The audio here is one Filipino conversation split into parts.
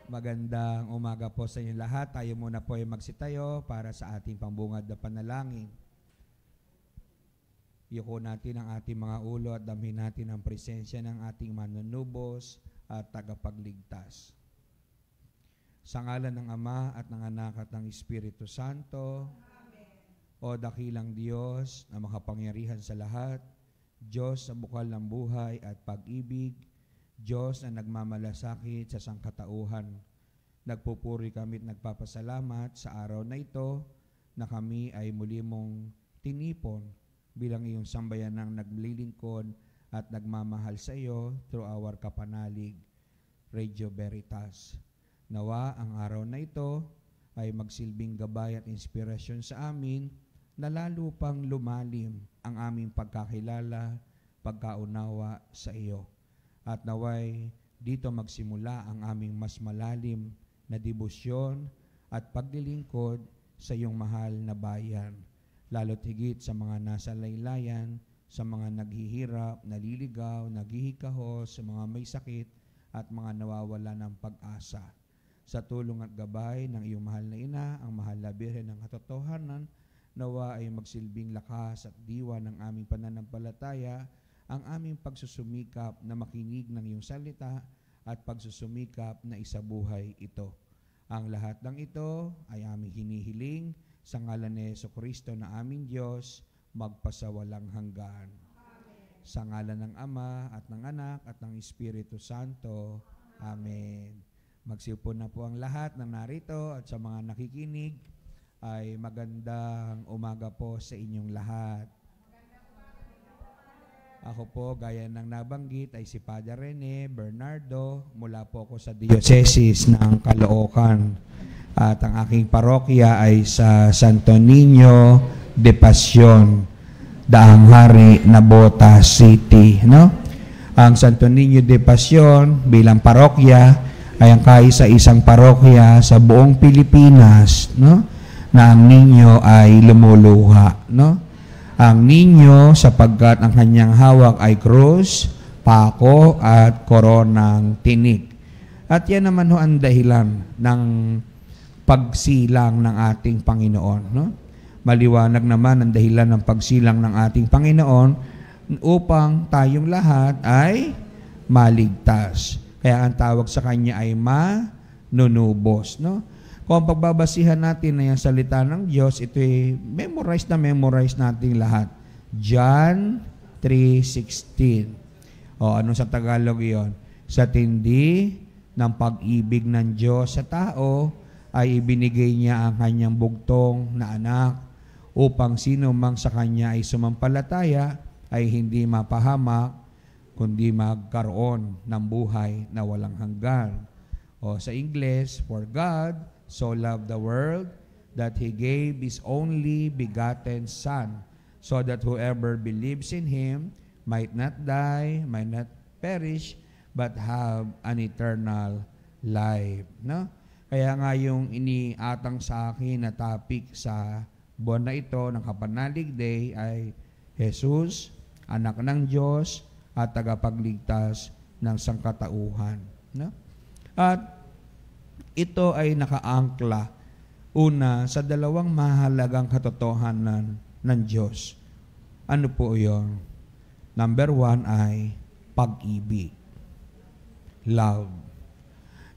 Magandang umaga po sa inyo lahat. Tayo muna po ay magsitayo para sa ating pambungad na panalangin. Yuko natin ang ating mga ulo at damhin natin ang presensya ng ating manunubos at tagapagligtas. Sa ngalan ng Ama at ng Anak at ng Espiritu Santo, Amen. O dakilang Diyos na makapangyarihan sa lahat, Diyos sa bukal ng buhay at pag-ibig, Diyos na nagmamalasakit sa sangkatauhan, nagpupuri kami at nagpapasalamat sa araw na ito na kami ay muli mong tinipon bilang iyong sambayanang naglilingkod at nagmamahal sa iyo through our kapanalig, Radio Veritas. Nawa ang araw na ito ay magsilbing gabay at inspirasyon sa amin na lalo pang lumalim ang aming pagkakilala, pagkaunawa sa iyo. At naway dito magsimula ang aming mas malalim na debosyon at paglilingkod sa iyong mahal na bayan, lalo't higit sa mga nasa laylayan, sa mga naghihirap, naliligaw, naghihikahos, sa mga may sakit at mga nawawala ng pag-asa. Sa tulong at gabay ng iyong mahal na ina, ang mahal na Birhen ng katotohanan, nawa ay magsilbing lakas at diwa ng aming pananampalataya, ang aming pagsusumikap na makinig ng iyong salita at pagsusumikap na isabuhay ito. Ang lahat ng ito ay aming hinihiling sa ngalan ni Jesucristo na aming Diyos, magpasawalang hanggan. Amen. Sa ngalan ng Ama at ng Anak at ng Espiritu Santo. Amen. Magsiupo na po ang lahat na narito at sa mga nakikinig ay magandang umaga po sa inyong lahat. Ako po, gaya ng nabanggit, ay si Padre Rene Bernardo. Mula po ako sa Diocese ng Caloocan. At ang aking parokya ay sa Santo Niño de Pasión, Daang Hari, Nabota City. No? Ang Santo Niño de Pasión bilang parokya ay ang kaisa-isang parokya sa buong Pilipinas, no? Na ang ninyo ay lumuluha. No? Ang ninyo sapagkat ang kanyang hawak ay krus, pako at koronang tinik. At yan naman ho ang dahilan ng pagsilang ng ating Panginoon. No? Maliwanag naman ang dahilan ng pagsilang ng ating Panginoon upang tayong lahat ay maligtas. Kaya ang tawag sa kanya ay manunubos. No? Kung pagbabasihan natin na yung salita ng Diyos, ito ay memorize natin lahat. John 3:16. O ano sa Tagalog yon? Sa tindi ng pag-ibig ng Diyos sa tao, ay ibinigay niya ang kanyang bugtong na anak upang sino mang sa kanya ay sumampalataya ay hindi mapahamak, kundi magkaroon ng buhay na walang hanggan. O sa English, for God so loved the world that He gave His only begotten Son, so that whoever believes in Him might not die, might not perish, but have an eternal life. No? Kaya nga yung iniatang sa akin na topic sa buwan na ito ng Kapanalig Day ay Jesus, Anak ng Diyos, at tagapagligtas ng sangkatauhan. No? At ito ay nakaangkla una sa dalawang mahalagang katotohanan ng Diyos. Ano po yun? Number 1 ay pag-ibig. Love.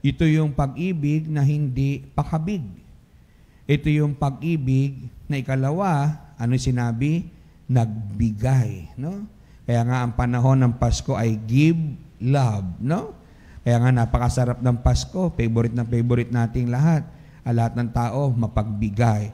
Ito yung pag-ibig na hindi pakabig. Ito yung pag-ibig na ikalawa, ano sinabi? Nagbigay. No? Kaya nga ang panahon ng Pasko ay give love. No? Kaya nga napakasarap ng Pasko, favorite nating lahat. Lahat ng tao mapagbigay.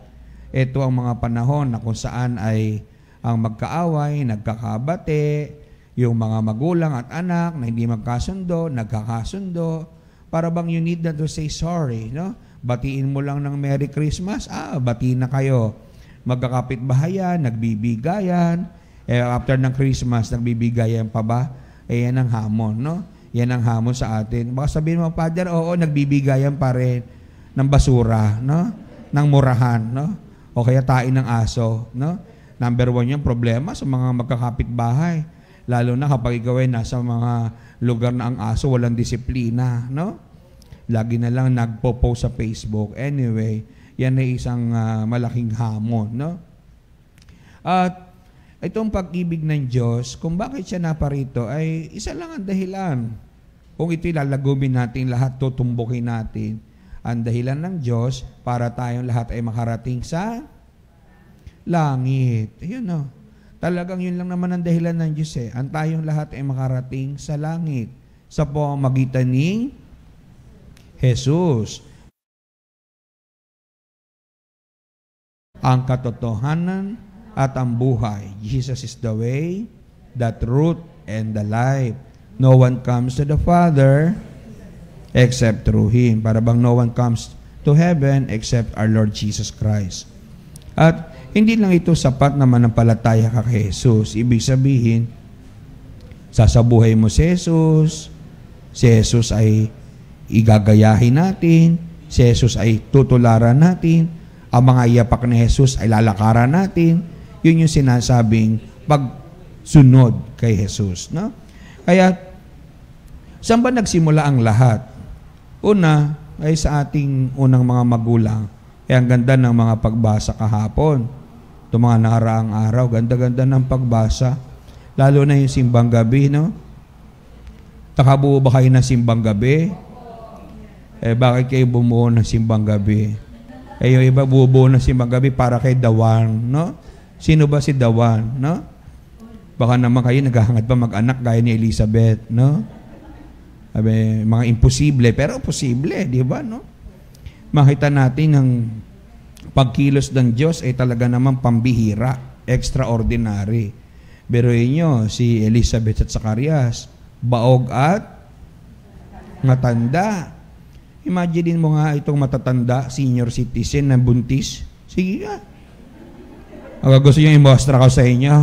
Ito ang mga panahon na kung saan ay ang magkaaway, nagkakabate, yung mga magulang at anak na hindi magkasundo, nagkakasundo. Para bang you need na to say sorry, no? Batiin mo lang ng Merry Christmas, batiin na kayo. Magkakapitbahayan, nagbibigayan. After ng Christmas, nagbibigayan pa ba? Yan ang hamon, no? Yan ang hamon sa atin. Baka sabihin mo, Father, oo, nagbibigayan pa rin ng basura, no? Ng murahan, no? O kaya tain ng aso, no? Number 1 yung problema sa mga magkakapitbahay. Lalo na kapag ikaw ay nasa mga lugar na ang aso walang disiplina, no? lagi na lang nagpo-post sa Facebook. Anyway, yan ay isang malaking hamon, no? At itong pag-ibig ng Diyos, kung bakit siya naparito, ay isa lang ang dahilan. Kung ito'y lalagumin natin lahat, tutumbukin natin, ang dahilan ng Diyos para tayong lahat ay makarating sa langit. Ayun, no? Talagang yun lang naman ang dahilan ng Diyos eh. Ang tayong lahat ay makarating sa langit sa pamamagitan ni Jesus. Ang katotohanan at ang buhay. Jesus is the way, the truth, and the life. No one comes to the Father except through Him. Para bang no one comes to heaven except our Lord Jesus Christ. At hindi lang ito sapat na manampalataya ka kay Jesus. Ibig sabihin, sasabuhay mo si Jesus ay igagayahin natin, si Jesus ay tutularan natin, ang mga iyapak ni Jesus ay lalakaran natin. Yun yung sinasabing pagsunod kay Jesus. No? Kaya, saan ba nagsimula ang lahat? Una, ay sa ating unang mga magulang. Kaya ang ganda ng mga pagbasa kahapon. Itong mga nakaraang araw, ganda-ganda ng pagbasa. Lalo na yung simbang gabi, no? Nakabuo ba kayo ng simbang gabi? Bakit kayo bumuo ng simbang gabi? Yung iba bubuo ng simbang gabi para kay Dawan, no? Sino ba si Dawan, no? Baka naman kayo naghahangad pa mag-anak gaya ni Elizabeth, no? Sabi, mga imposible, pero posible, di ba, no? Makita natin ang pagkilos ng Diyos ay talaga namang pambihira, extraordinary. Pero inyo, si Elizabeth at Zacarias, baog at matanda. Imagine mo nga itong matatanda, senior citizen na buntis. Sige ka. Gusto nyo i-mostra ko sa inyo.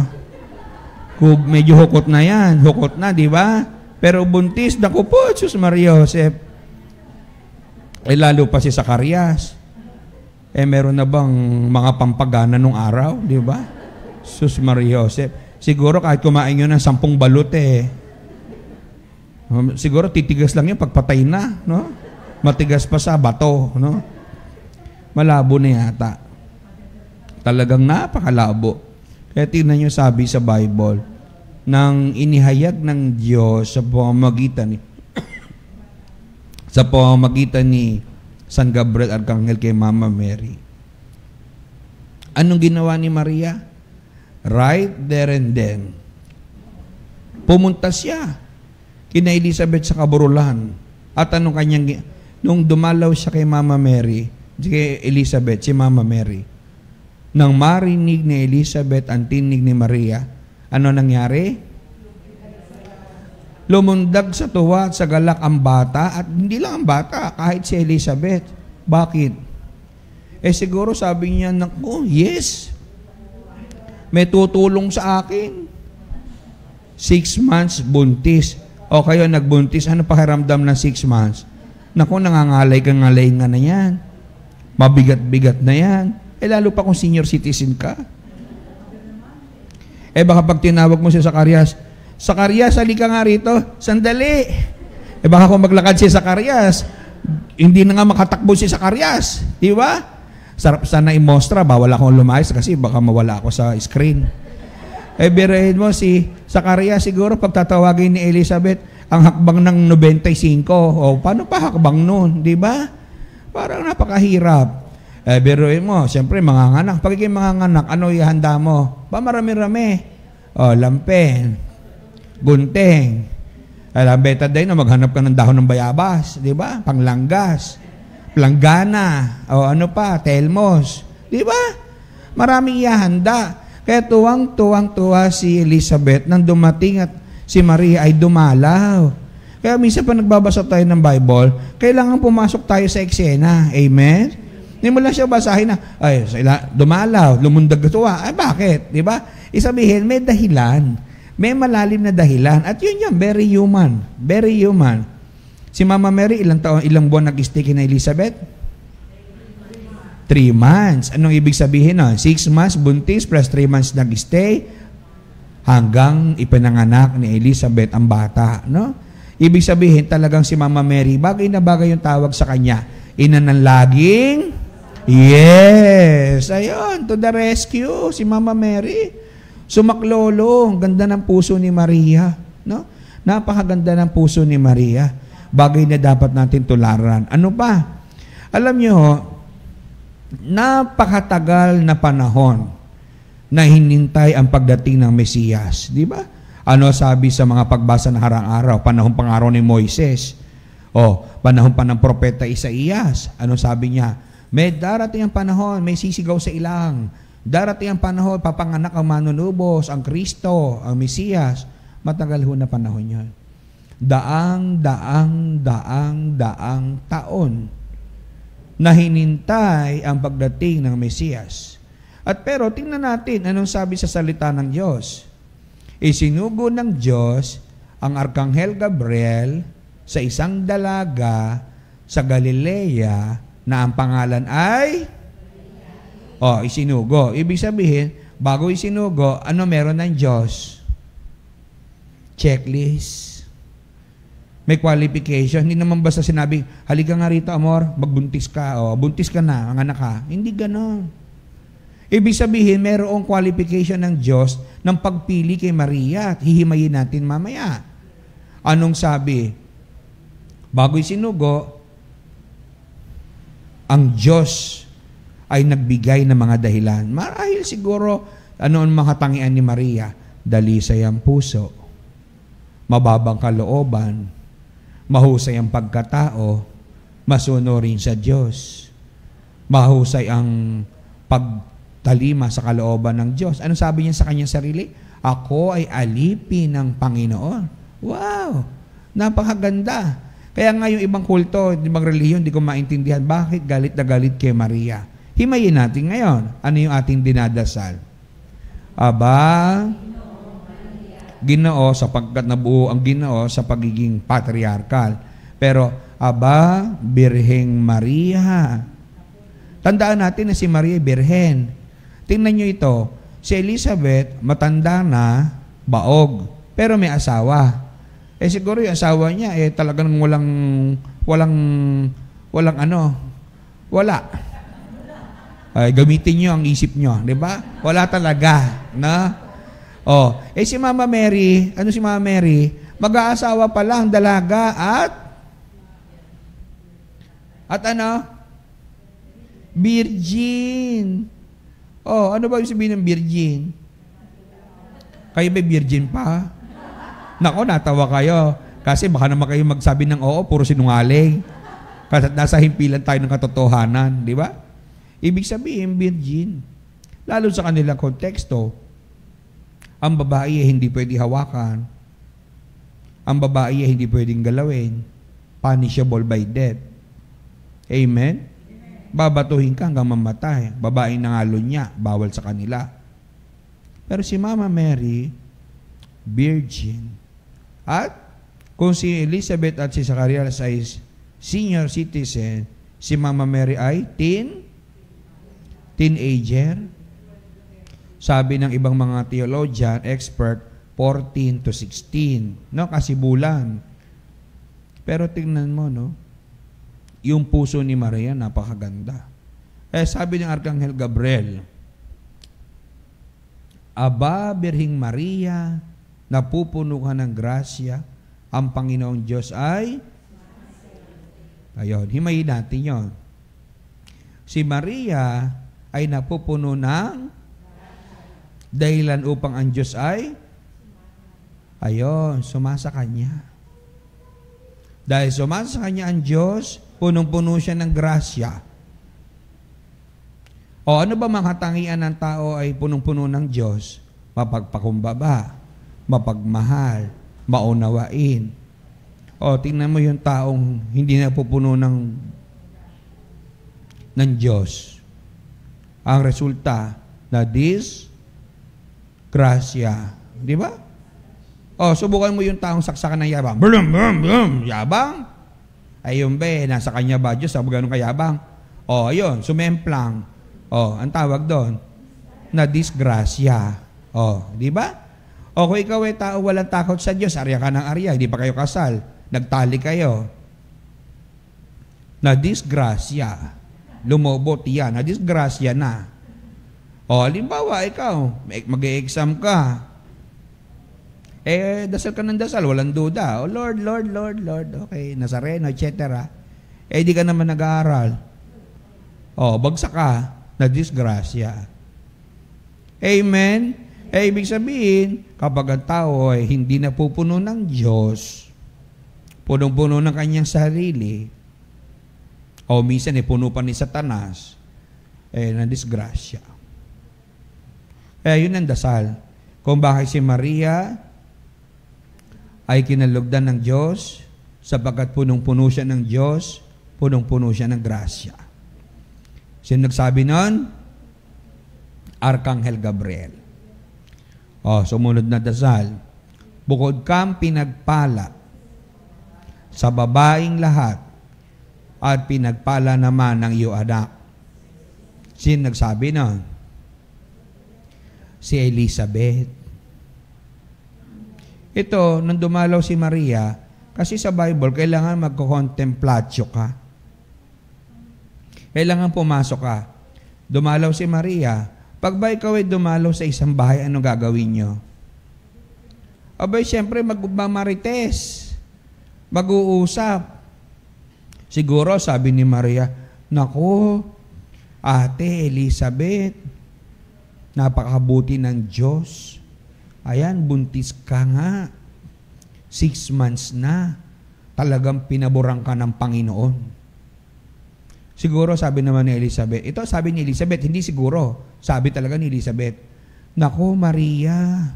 Kung medyo hukot na yan, hukot na, di ba? Pero buntis, naku po, Diyos Maria Joseph. Lalo pa si Zacarias. Meron na bang mga pampagana nung araw, di ba? Sus Maria Joseph. Siguro kahit kumain nyo ng 10 balut siguro titigas lang yun pagpatay na, no? Matigas pa sa bato, no? Malabo na yata. Talagang napakalabo. Kaya tingnan nyo sabi sa Bible, nang inihayag ng Diyos sa pamamagitan ni San Gabriel Arcangel kay Mama Mary. Anong ginawa ni Maria? Right there and then, pumunta siya kina Elizabeth sa kaburulan. At anong kanyang, nung dumalaw siya kay Mama Mary, kay Elizabeth, si Mama Mary, nang marinig ni Elizabeth ang tinig ni Maria, ano nangyari? Lumundag sa tuwa at sa galak ang bata, at hindi lang ang bata, kahit si Elizabeth. Bakit? Siguro sabi niya, naku, yes, may tutulong sa akin. 6 months buntis. O kayo nagbuntis, ano pakiramdam ng 6 months? Naku, nangangalay ka na yan. Mabigat-bigat na yan. Lalo pa kung senior citizen ka. Baka pag tinawag mo si Zacarias, Zacarias, halika nga rito. Sandali. Baka kung maglakad si Zacarias, hindi na nga makatakbo si Zacarias. Di ba? Sarap sana i-mostra. Bawal akong lumayas kasi baka mawala ako sa screen. Birahin mo si Zacarias, siguro pagtatawagin ni Elizabeth, ang hakbang ng 95. O, paano pa hakbang nun? Di ba? Parang napakahirap. Birahin mo, siyempre, manganganak. Pagiging manganganak, ano ihanda mo? Marami-rami. O, lampen, gunting. Betadine, maghanap ka ng dahon ng bayabas, di ba? Panglanggas, planggana, o ano pa, telmos, di ba? Maraming ihanda. Kaya tuwang-tuwa si Elizabeth nang dumating at si Maria ay dumalaw. Kaya minsan pa nagbabasa tayo ng Bible, kailangan pumasok tayo sa eksena. Amen? Hindi mo lang siya basahin na, ay, dumalaw, lumundag tuwa. Ay, bakit? Di ba? Isabihin, may dahilan. May malalim na dahilan. At yun yan, very human. Very human. Si Mama Mary, ilang buwan nag-stay kina Elizabeth? 3 months. Anong ibig sabihin? 6 months buntis plus 3 months nag-stay hanggang ipinanganak ni Elizabeth ang bata. No? Ibig sabihin, talagang si Mama Mary, bagay na bagay yung tawag sa kanya. Ina ng laging, yes! Ayun, to the rescue, si Mama Mary. Sumaklolo, ang ganda ng puso ni Maria. No? Napakaganda ng puso ni Maria. Bagay na dapat natin tularan. Ano pa? Alam nyo, napakatagal na panahon na hinintay ang pagdating ng Mesiyas. Di ba? Ano sabi sa mga pagbasa ng harang araw? Panahon pang araw ni Moises. O, panahon pa ng propeta Isaías. Ano sabi niya? May darating ang panahon, may sisigaw sa ilang. Darating ang panahon, papanganak ang manunubos, ang Kristo, ang Mesiyas. Matagal ho na panahon yan. Daang taon na hinintay ang pagdating ng Mesiyas. At pero tingnan natin anong sabi sa salita ng Diyos. Isinugo ng Diyos ang Arkanghel Gabriel sa isang dalaga sa Galilea na ang pangalan ay isinugo. Ibig sabihin, bago isinugo, ano meron ng Diyos? Checklist. May qualification. Hindi naman basta sinabi, halika nga rito, amor, magbuntis ka. Buntis ka na, ang anak ka. Hindi ganon. Ibig sabihin, mayroong qualification ng Diyos ng pagpili kay Maria at hihimayin natin mamaya. Anong sabi? Bago isinugo, ang Diyos ay nagbigay ng mga dahilan. Marahil siguro, ano ang mga tangian ni Maria? Dalisay ang puso, mababang kalooban, mahusay ang pagkatao, masunurin sa Diyos, mahusay ang pagtalima sa kalooban ng Diyos. Ano sabi niya sa kanyang sarili? Ako ay alipin ng Panginoon. Wow! Napakaganda. Kaya nga yung ibang kulto, ibang relihiyon, hindi ko maintindihan bakit galit na galit kay Maria. Himayin natin ngayon. Ano yung ating dinadasal? Aba, Ginoo, sapagkat nabuo ang Ginoo sa pagiging patriarkal. Pero, aba, Birheng Maria. Tandaan natin na si Maria ay birhen. Tingnan nyo ito. Si Elizabeth, matanda na, baog. Pero may asawa. Siguro yung asawa niya, talagang wala. Gamitin nyo ang isip nyo. Di ba? Wala talaga. Na? Si Mama Mary, ano si Mama Mary? Mag-aasawa pa lang, dalaga at ano? Virgin. Ano ba yung sabihin ng virgin? Kayo ba virgin pa? Nako, natawa kayo. Kasi baka naman kayo magsabi ng oo, puro sinungaling. Kasi nasa himpilan tayo ng katotohanan, di ba? Ibig sabihin, virgin. Lalo sa kanilang konteksto, ang babae ay hindi pwede hawakan. Ang babae ay hindi pwedeng galawin. Punishable by death. Amen? Babatuhin ka hanggang mamatay. Babaeng nangalo niya, bawal sa kanila. Pero si Mama Mary, virgin. At kung si Elizabeth at si Zacarias ay senior citizen, si Mama Mary ay teenager. Sabi ng ibang mga theologian, expert, 14 to 16. No? Kasi bulan. Pero tingnan mo, no? Yung puso ni Maria, napakaganda. Sabi ng Arkanghel Gabriel, Aba, Birhing Maria, napupuno ka ng grasya, ang Panginoong Diyos ay, ayun, himayin natin yun. Si Maria ay napupuno ng dahilan upang ang Diyos ay, ayun, sumasa kanya. Dahil sumasa sa kanya ang Diyos, punong-puno siya ng grasya. Ano ba mga katangian ng tao ay punong-puno ng Diyos? Mapagpakumbaba, mapagmahal, maunawain. Tingnan mo yung taong hindi napupuno ng Diyos. Ang resulta na grasya. Di ba? Subukan mo yung taong saksakan ng yabang. Blum, blum, blum. Yabang? Ayun ba nasa kanya ba Diyos? Sabi ganun kayabang? Ayun, sumemplang. Ang tawag doon, na disgrasya. Di ba? Kung ikaw ay tao walang takot sa Diyos, arya ka ng arya, hindi pa kayo kasal. nagtali kayo. Na-disgrasya. Lumobot yan. Na-disgrasya na. O, halimbawa, ikaw, mag-e-exam ka. Dasal ka ng dasal, walang duda. O, Lord, Lord, Lord, Lord. Okay, Nazareno, etc. Di ka naman nag-aaral. O, bagsak ka. Na-disgrasya. Amen? Ibig sabihin, kapag ang tao ay hindi napupuno ng Diyos, punong-puno ng kanyang sarili, o minsan puno pa ni Satanas, na-disgrasya. Yun ang dasal. Kung bakit si Maria ay kinalugdan ng Diyos, sapagkat punong-puno siya ng Diyos, punong-puno siya ng grasya. Sino nagsabi nun? Arkanghel Gabriel. Sumunod na dasal. Bukod kang pinagpala sa babaeng lahat, at pinagpala naman ng iyong anak. Sino nagsabi nun? Si Elizabeth. Ito, nung dumalaw si Maria, kasi sa Bible, kailangan magko-contemplatio ka. Kailangan pumasok ka. Dumalaw si Maria. Pag ba ikaw ay dumalaw sa isang bahay, ano gagawin nyo? Abay, siyempre, magmamarites. Mag-uusap. Siguro, sabi ni Maria, naku, Ate Elizabeth, napakabuti ng Diyos. Ayan, buntis ka nga. 6 months na. Talagang pinaborang ka ng Panginoon. Siguro, sabi naman ni Elizabeth, ito sabi ni Elizabeth, hindi siguro. Sabi talaga ni Elizabeth, naku Maria,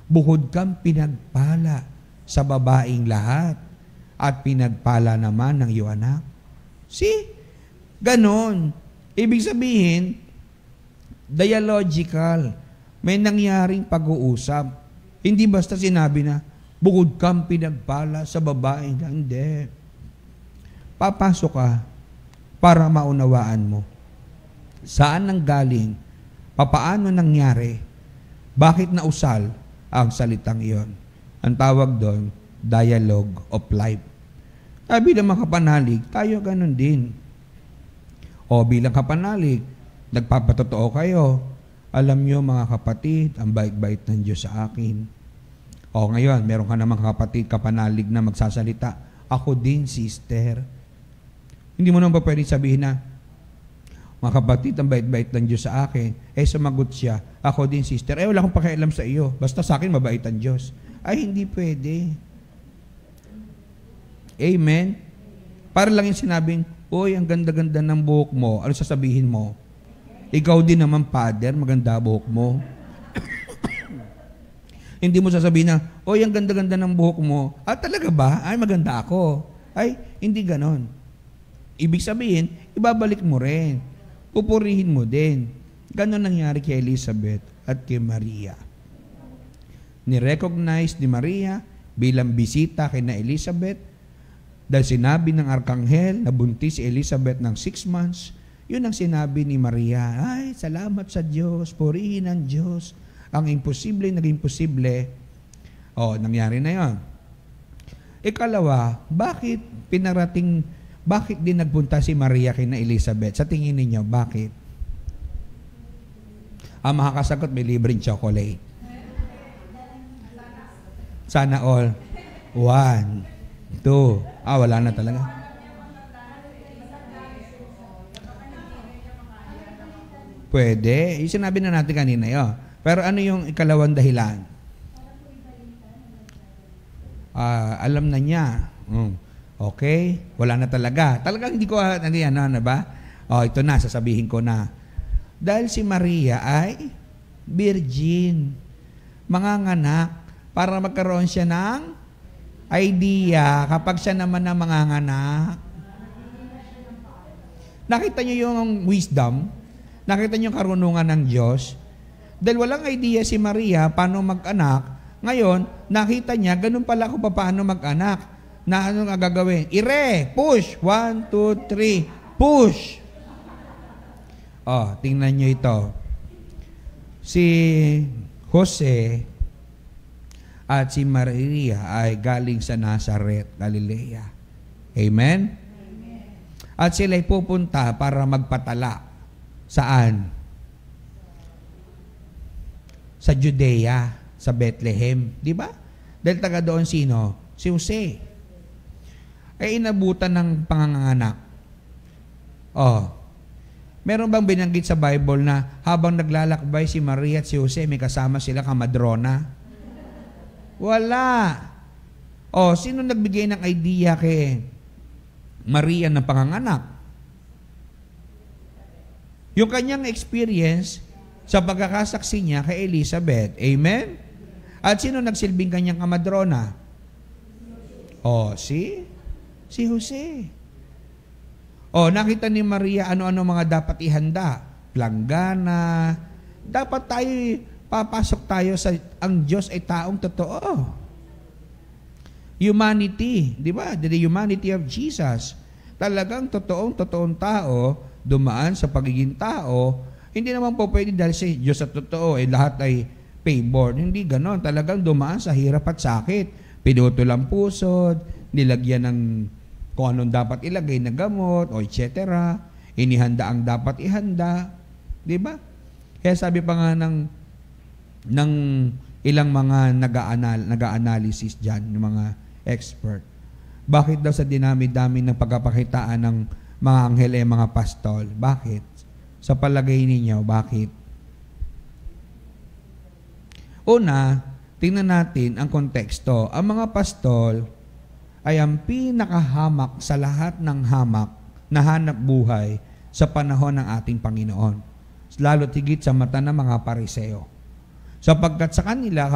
bukod kang pinagpala sa babaeng lahat, at pinagpala naman ng iyong anak. See? Ganon. Ibig sabihin, dialogical. May nangyaring pag-uusap. Hindi basta sinabi na, bukod kang pinagpala sa babaeng lahat. Hindi. Papasok ka para maunawaan mo. Saan nanggaling? Papaano nangyari? Bakit nausal ang salitang iyon? Ang tawag doon, dialogue of life. Bilang mga kapanalig, tayo ganun din. Bilang kapanalig, nagpapatotoo kayo. Alam nyo mga kapatid, ang bait-bait ng Diyos sa akin. Ngayon, meron ka namang kapatid, kapanalig na magsasalita. Ako din, sister. Hindi mo naman pa pwede sabihin na, mga kapatid, ang bait-bait ng Diyos sa akin. Sumagot siya, ako din, sister. Wala akong pakialam sa iyo. Basta sa akin, mabait ang Diyos. Hindi pwede. Amen? Para lang yung sinabing, ang ganda-ganda ng buhok mo. Ano sasabihin mo? Ikaw din naman, Father, maganda buhok mo. Hindi mo sasabihin na, ang ganda-ganda ng buhok mo. Talaga ba? Maganda ako. Hindi ganon. Ibig sabihin, ibabalik mo rin. Pupurihin mo din. Ganon nangyari kay Elizabeth at kay Maria. Ni-recognize ni Maria bilang bisita kay na Elizabeth. Dahil sinabi ng Arkanghel na buntis si Elizabeth ng 6 months, yun ang sinabi ni Maria, salamat sa Diyos, purihin ang Diyos. Ang imposible, naging posible. Nangyari na yun. Ikalawa, bakit din nagpunta si Maria kay na Elizabeth? Sa tingin ninyo, bakit? Ang makakasagot, may libreng chocolate. Sana all. 1, 2. Wala na talaga. Pwede. Yung sinabi na natin kanina yun. Pero ano yung ikalawang dahilan? Alam na niya. Okay? Wala na talaga. Talagang hindi ko, ano ba? Ito na, sasabihin ko na. Dahil si Maria ay virgin. Manganganak. Para magkaroon siya ng idea kapag siya naman na manganganak. Nakita niyo yung wisdom? Nakita niyo yung karunungan ng Diyos? Dahil walang idea si Maria paano mag-anak, ngayon, nakita niya, ganun pala ako paano mag-anak. Na ano nga gagawin? Push! 1, 2, 3. Push! Tingnan niyo ito. Si Jose At si Maria ay galing sa Nazaret, Galilea. Amen? At sila'y pupunta para magpatala. Saan? Sa Judea, sa Bethlehem. Di ba? Dahil taga doon sino? Si Jose. Ay inabutan ng panganganak. Meron bang binanggit sa Bible na habang naglalakbay si Maria at si Jose, may kasama sila kamadrona? Wala. Sino nagbigay ng idea kay Maria ng panganganak? Yung kanyang experience sa pagkakasaksi niya kay Elizabeth. Amen? At sino nagsilbing kanyang kamadrona? Si Jose. Nakita ni Maria ano-ano mga dapat ihanda. Planggana. Dapat tayo, papasok tayo sa, ang Diyos ay taong totoo. Humanity. Di ba? The humanity of Jesus. Talagang totoong tao, dumaan sa pagiging tao. Hindi naman po pwede dahil si Diyos at totoo, lahat ay favored. Hindi ganon. Talagang dumaan sa hirap at sakit. Pinutol ang pusod, nilagyan ng kung anong dapat ilagay na gamot, etc. Inihanda ang dapat ihanda. Di ba? Kaya sabi pa nga ng ilang mga nag-analysis dyan, yung mga expert. Bakit daw sa dinami-dami ng pagkapakitaan ng mga anghel mga pastol? Bakit? Sa palagay ninyo, bakit? Una, tingnan natin ang konteksto. Ang mga pastol ay ang pinakahamak sa lahat ng hamak na hanap buhay sa panahon ng ating Panginoon. Lalo tigit sa mata ng mga pariseo. Sapagkat sa kanila,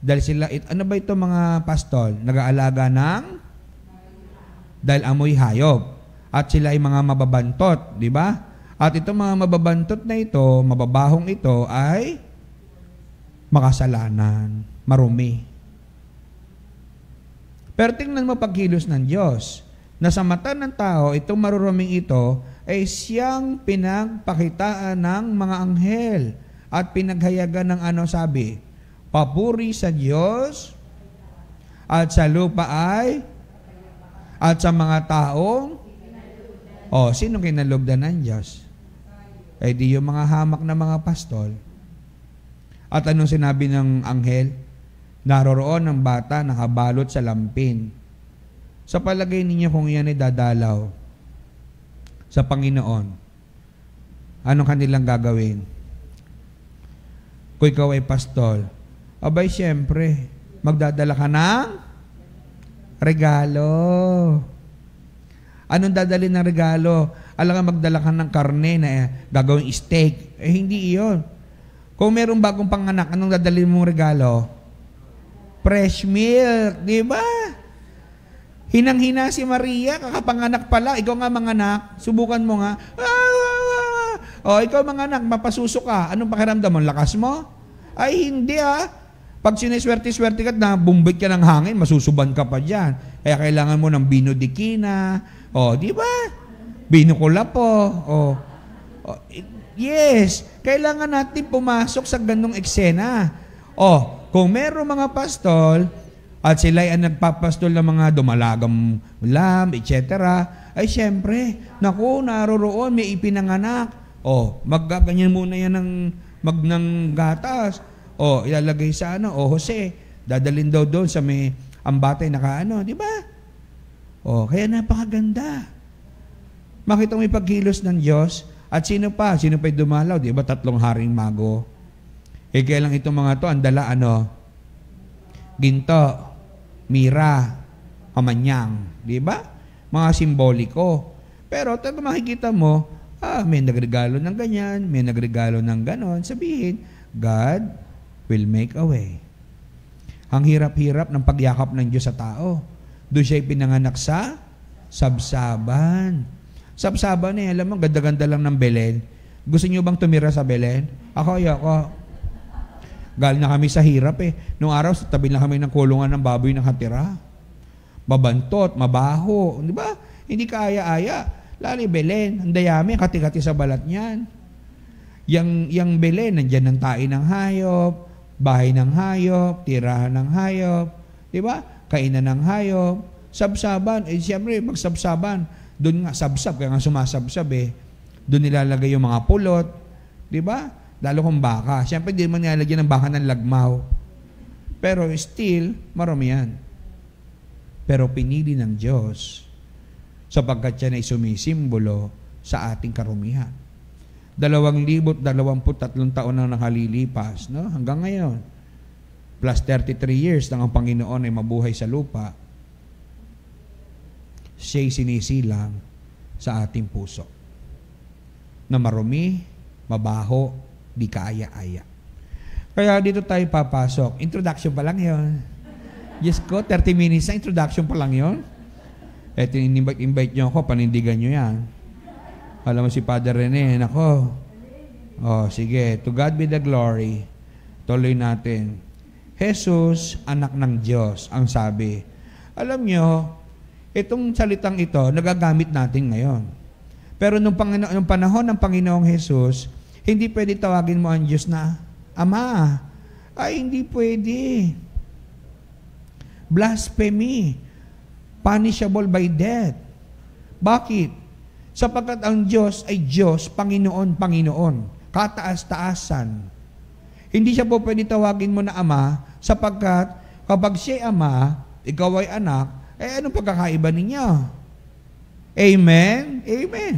dahil sila, ano ba ito mga pastol? Nag-aalaga dahil amoy hayop. At sila ay mga mababantot, di ba? At itong mga mababantot na ito, mababahong ito ay makasalanan, marumi. Pero tingnan mo pagkilos ng Diyos, na sa mata ng tao, itong maruruming ito ay siyang pinagpakitaan ng mga anghel at pinaghayagan ng sabi? Papuri sa Diyos at sa lupa at sa mga taong sino kinalugdan ng Diyos? Ay di yung mga hamak na mga pastol. At anong sinabi ng anghel? Naroroon ang bata nakabalot sa lampin. Sa palagay ninyo kung yan ay dadalaw sa Panginoon, anong kanilang gagawin? Kung ikaw ay pastol, abay siyempre, magdadala ka ng regalo. Anong dadalhin ng regalo? Alam ka, magdala ka ng karne na gagawing steak. Hindi iyon. Kung mayroong bagong panganak, anong dadalhin mong regalo? Fresh milk, di ba? Hinang-hina si Maria, kakapanganak pala. Ikaw nga manganak, subukan mo nga. Ikaw manganak, mapasuso ka. Anong pakiramdam mo? Lakas mo? Ay, hindi Pag siniswerte-swerte ka, nabumbit ka ng hangin, masusuban ka pa dyan. Kaya kailangan mo ng binodikina. Di ba? Binukulapo. Yes, kailangan natin pumasok sa ganung eksena. Kung meron mga pastol at sila ay nagpapastol ng mga dumalagang lamb, etc., ay syempre, naroroon, may ipinanganak. Maggaganyan muna yan ng gatas. Ilalagay sa Jose, dadalhin daw doon sa may ambatay di ba? Kaya napakaganda. Makita mo yung pagkilos ng Diyos. At sino pa dumalaw? Di ba 3 haring mago? Kaya lang itong mga to, ang dala ginto, mira, kamanyang. Di ba? Mga simboliko. Pero tayo makikita mo, may nagregalo ng ganyan, may nagregalo ng ganon. Sabihin, God will make a way. Ang hirap-hirap ng pagyakap ng Diyos sa tao. Doon siya pinanganak sa Sabsaban. Sabsaban alam mo, ganda-ganda lang ng Belen. Gusto niyo bang tumira sa Belen? Ako. Galing na kami sa hirap Noong araw, sa tabi lang kami ng kulungan ng baboy ng hatira. Mabantot, mabaho. Di ba? Hindi kaaya-aya. Lalo Belen, ang dayami, kati-kati sa balat niyan. Yang Belen, nandyan ang tae ng hayop, bahay ng hayop, tirahan ng hayop, di ba? Kainan ng hayop, sabsaban. Eh, siyempre, magsabsaban. Doon nga, sabsab, kaya nga sumasabsab eh. Doon nilalagay yung mga pulot, di ba? Lalo kung baka. Siyempre, di man nilalagyan ng baka ng lagmaw. Pero still, marami yan. Pero pinili ng Diyos sapagkat siya ay sumisimbolo sa ating karumihan. 2,023 taon na nakalilipas, no? Hanggang ngayon. Plus 33 years nang ang Panginoon ay mabuhay sa lupa. Siya'y sinisilang sa ating puso. Na marumi, mabaho, di kaaya-aya. Kaya dito tayo papasok. Introduction pa lang yon. Yes ko, 30 minutes na introduction pa lang yon. Eto, invite nyo ako, panindigan nyo yan. Alam mo si Father Rene, nako. Oh, sige, to God be the glory. Tuloy natin. Jesus, anak ng Diyos, ang sabi. Alam nyo, itong salitang ito, nagagamit natin ngayon. Pero nung panahon ng Panginoong Jesus, hindi pwede tawagin mo ang Diyos na Ama. Ay, hindi pwede. Blasphemy. Punishable by death. Bakit? Sapagkat ang Diyos ay Diyos, Panginoon, Panginoon. Kataas-taasan. Hindi siya po pwede tawagin mo na Ama, sapagkat kapag siya Ama, ikaw ay anak, eh anong pagkakaiba ninyo? Amen? Amen.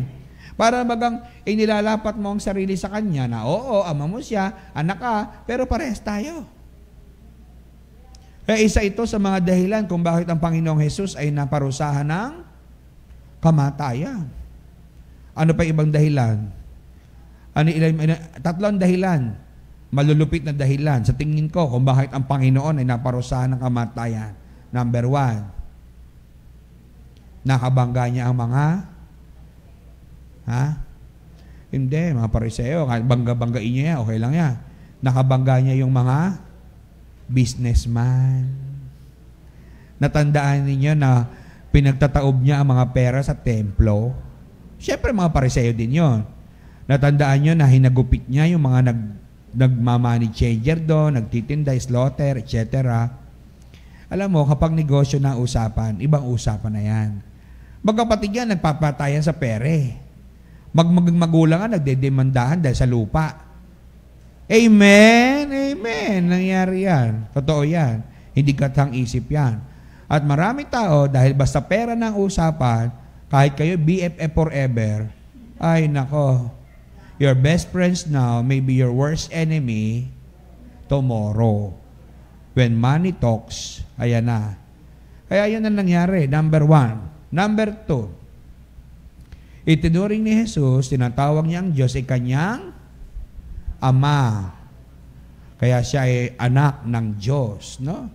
Para bagang inilalapat mo ang sarili sa Kanya na oo, Ama mo siya, anak ka, pero parehas tayo. Kaya isa ito sa mga dahilan kung bakit ang Panginoong Jesus ay naparusahan ng kamatayan. Ano pa ibang dahilan? Tatlong dahilan. Malulupit na dahilan. Sa tingin ko, kung bakit ang Panginoon ay naparusahan ng kamatayan. Number 1, nakabangga niya ang mga Hindi, mga Pariseo, bangga-banggain niya yan, okay lang yan. Nakabangga niya yung mga businessman. Natandaan ninyo na pinagtataob niya ang mga pera sa templo. Siyempre, mga Pariseo din yon. Natandaan nyo na hinagupit niya yung mga nagmamoney changer doon, nagtitinda, slaughter, etc. Alam mo, kapag negosyo na usapan, ibang usapan na yan. Magkapatid yan, nagpapatayan sa pere. Magulang nga, nagdedemandahan dahil sa lupa. Amen? Amen. Nangyari yan. Totoo yan. Hindi katang isip yan. At marami tao, dahil basta pera ng usapan, kahit kayo BFF forever, ay nako, your best friends now may be your worst enemy tomorrow. When money talks, ayan na. Kaya yun ang nangyari, number 1. Number 2, itinuring ni Jesus, tinatawag niya ang Diyos ay kanyang Ama. Kaya siya ay anak ng Diyos, no?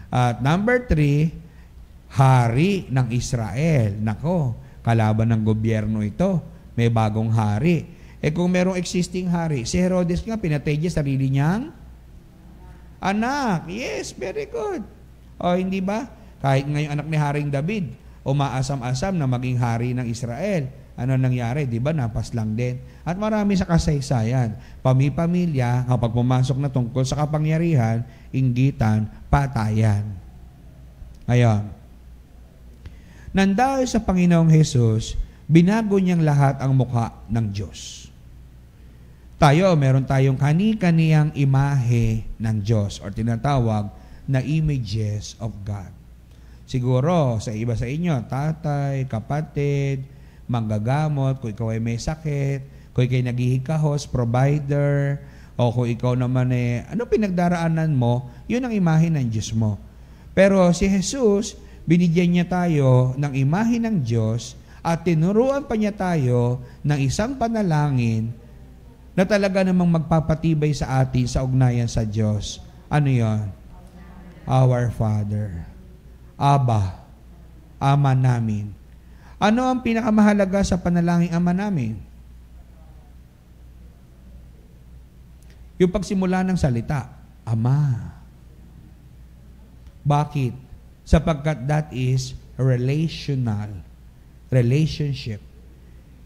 At number 3, hari ng Israel. Nako, kalaban ng gobyerno ito. May bagong hari. Eh kung merong existing hari, si Herodes nga pinatay niya sarili niyang anak. Yes, very good. O hindi ba? Kahit ngayon anak ni Haring David, umaasam-asam na maging hari ng Israel. Ano nangyari? Di ba? Napas lang din. At marami sa kasaysayan. Pamilya, kapag pumasok na tungkol sa kapangyarihan, inggitan, patayan. Ngayon, nandahil sa Panginoong Jesus, binago niyang lahat ang mukha ng Diyos. Meron tayong kani-kaniyang imahe ng Diyos or tinatawag na images of God. Siguro, sa iba sa inyo, tatay, kapatid, manggagamot, kung ikaw ay may sakit, kung ikaw ay naghihikahos, provider, o kung ikaw naman ano pinagdaraanan mo, yun ang imahe ng Diyos mo. Pero si Jesus, binigyan niya tayo ng imahe ng Diyos at tinuruan pa niya tayo ng isang panalangin na talaga namang magpapatibay sa atin sa ugnayan sa Diyos. Ano yon? Our Father. Abba. Ama namin. Ano ang pinakamahalaga sa panalangin Ama namin? Yung pagsimula ng salita, Ama. Bakit? Sapagkat that is relational. Relationship.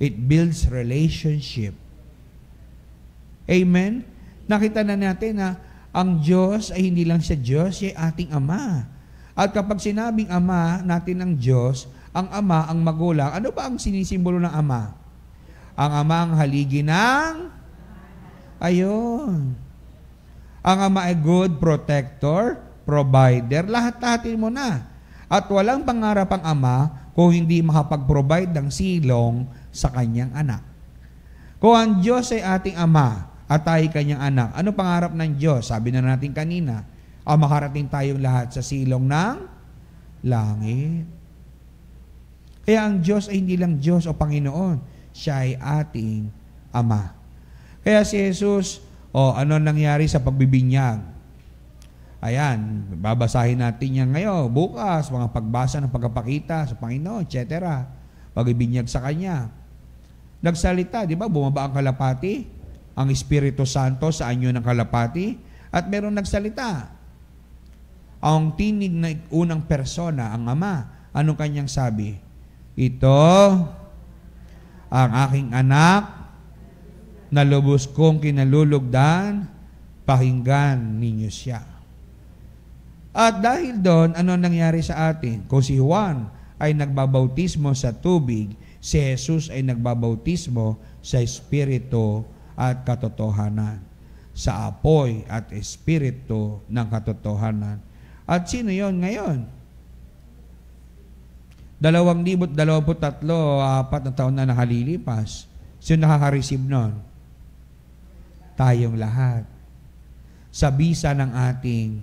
It builds relationship. Amen? Nakita na natin na Ang Diyos ay hindi lang siya Diyos, siya ay ating Ama. At kapag sinabing Ama natin ng Diyos, ang Ama, ang magulang, ano ba ang sinisimbolo ng Ama? Ang Ama ang haligi ng... Ayun. Ang Ama ay good protector, provider, lahat-lahatin mo na. At walang pangarap ang Ama kung hindi makapag-provide ng silong sa kanyang anak. Kung ang Diyos ay ating Ama at tayo kanyang anak, ano pangarap ng Diyos? Sabi na natin kanina, makarating tayong lahat sa silong ng langit. Kaya ang Diyos ay hindi lang Diyos o Panginoon, siya ay ating Ama. Kaya si Jesus, ano nangyari sa pagbibinyag? Ayan, babasahin natin yan ngayon, bukas, mga pagbasa ng pagpapakita sa Panginoon, etc. Pagbibinyag sa Kanya. Nagsalita, di ba? Bumaba ang kalapati, ang Espiritu Santo sa anyo ng kalapati, at meron nagsalita. Ang tinig na unang persona, ang Ama, anong kanyang sabi? Ito, ang aking anak, na lubos kong kinalulugdan, pakinggan ninyo siya. At dahil doon, ano nangyari sa atin? Kung si Juan ay nagbabautismo sa tubig, si Jesus ay nagbabautismo sa Espiritu at katotohanan. Sa apoy at Espiritu ng katotohanan. At sino yon ngayon? 2023, 4 na taon na nakalilipas. Sino nakaka-receive nun? Tayong lahat. Sa bisa ng ating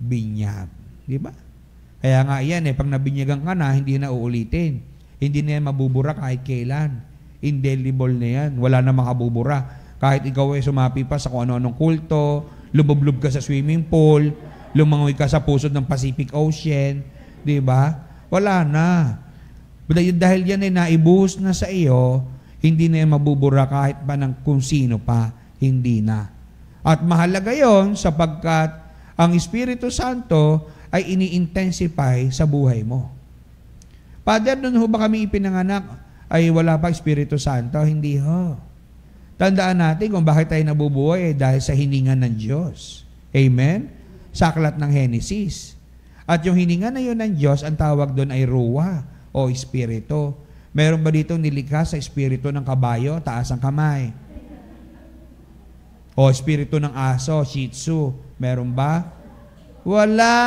binyag. Di ba? Kaya nga yan, pag nabinyagan ka na, hindi na uulitin. Hindi na yan mabubura kahit kailan. Indelible na yan. Wala na makabubura. Kahit ikaw ay sumapi pa sa kung ano-anong kulto, lumublob ka sa swimming pool, lumangoy ka sa pusod ng Pacific Ocean, di ba? Wala na. Dahil yan ay naibuhos na sa iyo, hindi na yan mabubura kahit pa ng kung sino pa, hindi na. At mahalaga yon sapagkat ang Espiritu Santo ay ini-intensify sa buhay mo. Father, noon ho ba kami ipinanganak ay wala pa Espiritu Santo? Hindi ho. Tandaan natin kung bakit tayo nabubuhay dahil sa hininga ng Diyos. Amen? Sa aklat ng Genesis. At yung hininga na yun ng Diyos, ang tawag doon ay ruwa o Espiritu. Meron ba dito nilikha sa Espiritu ng kabayo? Taas ang kamay. O Espiritu ng aso, Shih Tzu. Meron ba? Wala.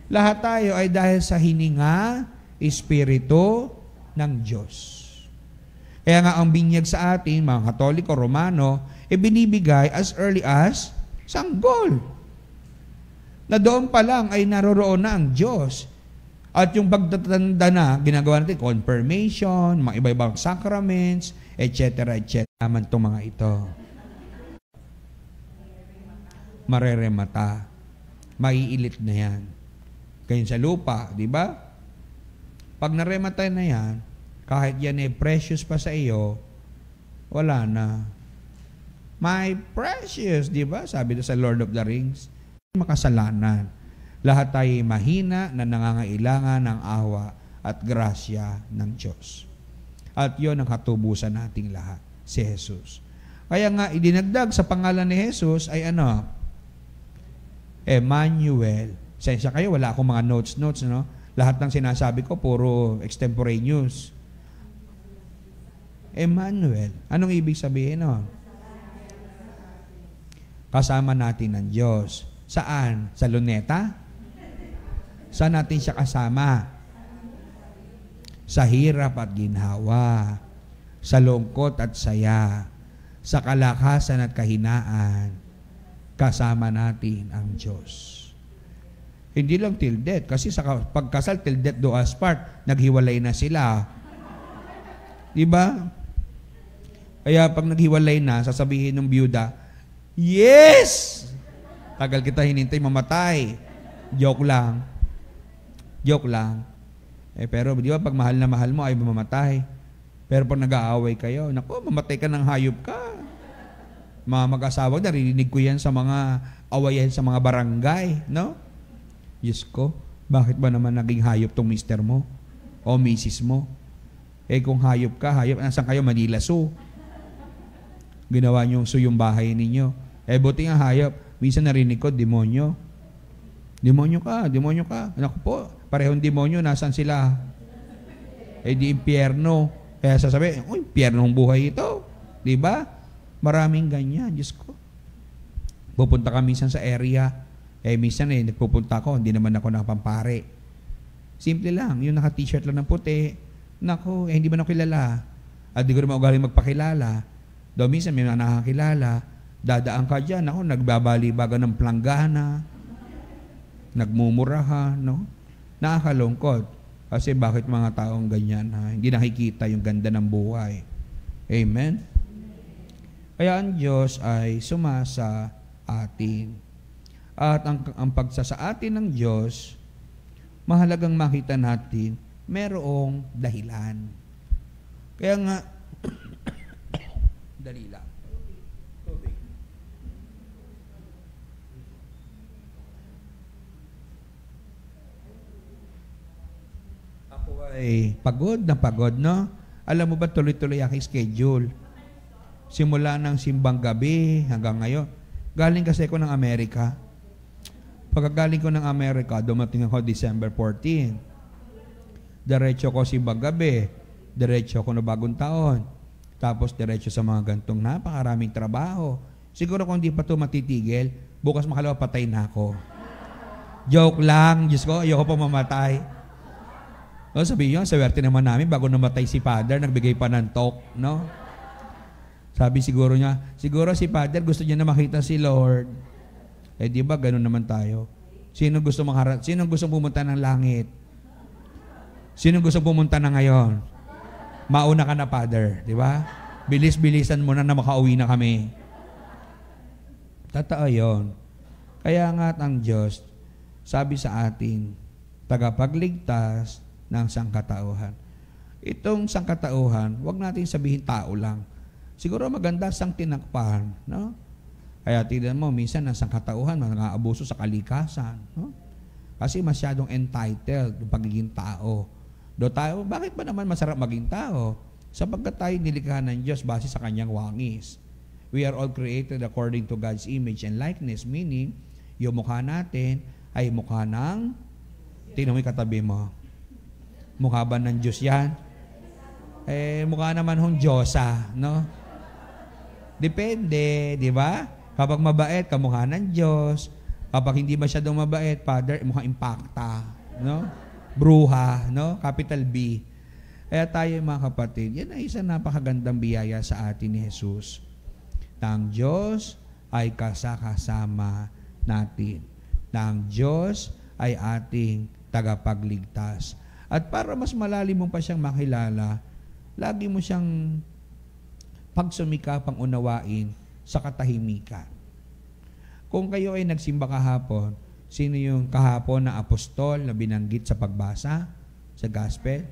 Lahat tayo ay dahil sa hininga, Espiritu ng Diyos. Kaya nga ang binyag sa atin, mga Katoliko, Romano, binibigay as early as sanggol. Na doon pa lang ay naroroon na ang Diyos. At yung pagtatanda na, ginagawa natin, confirmation, mga iba-ibang sacraments, etc., etc. Naman itong mga ito. Mareremata. Maiilit na yan. Kaya sa lupa, di ba? Pag narematay na yan, kahit yan precious pa sa iyo, wala na. My precious, di ba? Sabi doon sa Lord of the Rings, makasalanan. Lahat tayo mahina na nangangailangan ng awa at grasya ng Diyos. At yon ang katubusan nating lahat, si Jesus. Kaya nga, idinagdag sa pangalan ni Jesus ay ano? Emmanuel. Sensya kayo, wala akong mga notes, no? Lahat ng sinasabi ko, puro extemporaneous. Emmanuel. Anong ibig sabihin nun? Kasama natin ng Diyos. Saan? Sa luneta? Saan natin siya kasama? Sa hirap at ginhawa, sa lungkot at saya, sa kalakasan at kahinaan, kasama natin ang Diyos. Hindi lang till death, kasi sa pagkasal, till death do us part, naghiwalay na sila. Diba? Kaya pag naghiwalay na, sasabihin ng byuda, yes! Tagal kita hinintay, mamatay. Joke lang. Joke lang. Pero di ba pag mahal na mahal mo ay mamamatay. Pero pag nag-aaway kayo, naku, mamatay ka ng hayop ka. Mga mag-asawa, narinig ko yan sa mga awayan sa mga barangay, no? Diyos ko, bakit ba naman naging hayop tong mister mo? O misis mo? Kung hayop ka, hayop, nasan kayo? Manila Zoo. Ginawa niyo yung bahay ninyo. Buti nga hayop. Minsan narinig ko, demonyo. Demonyo ka, demonyo ka. Naku po, parehong demonyo, nasan sila? Di impyerno. Kaya sasabi, impyerno ang buhay ito. Di ba? Maraming ganyan, Diyos ko. Pupunta ka minsan sa area. Minsan nagpupunta ako, hindi naman ako nakapampare. Simple lang, yung naka-t-shirt lang ng puti. Naku, hindi ba nakilala? At di ko naman ugaling magpakilala. Daw minsan may nakakilala. Dadaan ka dyan, ako, nagbabalibaga ng planggana. Nagmumurahan, no? Nakakalungkot. Kasi bakit mga taong ganyan, ha? Hindi nakikita yung ganda ng buhay. Amen? Kaya ang Diyos ay sumasa atin. At ang pagsasa atin ng Diyos, mahalagang makita natin, merong dahilan. Kaya nga, dali lang. Ako ay pagod, no? Alam mo ba, tuloy-tuloy aking schedule. Simula ng simbang gabi hanggang ngayon. Galing kasi ako ng Amerika. Pagkagaling ko ng Amerika, dumating ako December 14. Diretso ko simbang gabi. Diretso ko na bagong taon. Tapos diretso sa mga gantong napakaraming trabaho. Siguro kung di pa ito matitigil, bukas makalawa patay na ako. Joke lang, Diyos ko, ayoko pa mamatay. Sabi nyo, swerte naman namin, bago namatay si Father, nagbigay pa ng talk, no? Sabi siguro niya, siguro si Father gusto niya na makita si Lord. Di ba, ganun naman tayo. Sino gusto pumunta ng langit? Sino gusto pumunta na ngayon? Mauna ka na, Father, di ba? Bilis-bilisan mo na makauwi na kami. Totoo yun. Kaya nga ang Diyos, sabi sa atin, tagapagligtas ng sangkatauhan. Itong sangkatauhan, wag natin sabihin tao lang. Siguro maganda sang tinakpan, no? Kaya tignan mo, minsan ang sangkatauhan, mga abuso sa kalikasan, no? Kasi masyadong entitled yung pagiging tao. Tayo, bakit ba naman masarap maging tao? Sapagkat tayo nilikha ng Diyos base sa kanyang wangis. We are all created according to God's image and likeness, meaning, yung mukha natin ay mukha ng, tingnan mo yung katabi mo, mukha ba ng Diyos yan? Mukha naman hong Diyosa, no? Depende, di ba? Kapag mabait, kamukha ng Diyos. Kapag hindi masyadong mabait, Father, mukha impacta, no? Bruha, no? Capital B. Kaya tayo mga kapatid, yan ay isang napakagandang biyaya sa atin ni Jesus. Ang Diyos ay kasama natin. Ang Diyos ay ating tagapagligtas. At para mas malalim mo pa siyang makilala, lagi mo siyang pagsumikapang unawain sa katahimikan. Kung kayo ay nagsimba kahapon, sino yung kahapon na apostol na binanggit sa pagbasa sa gospel?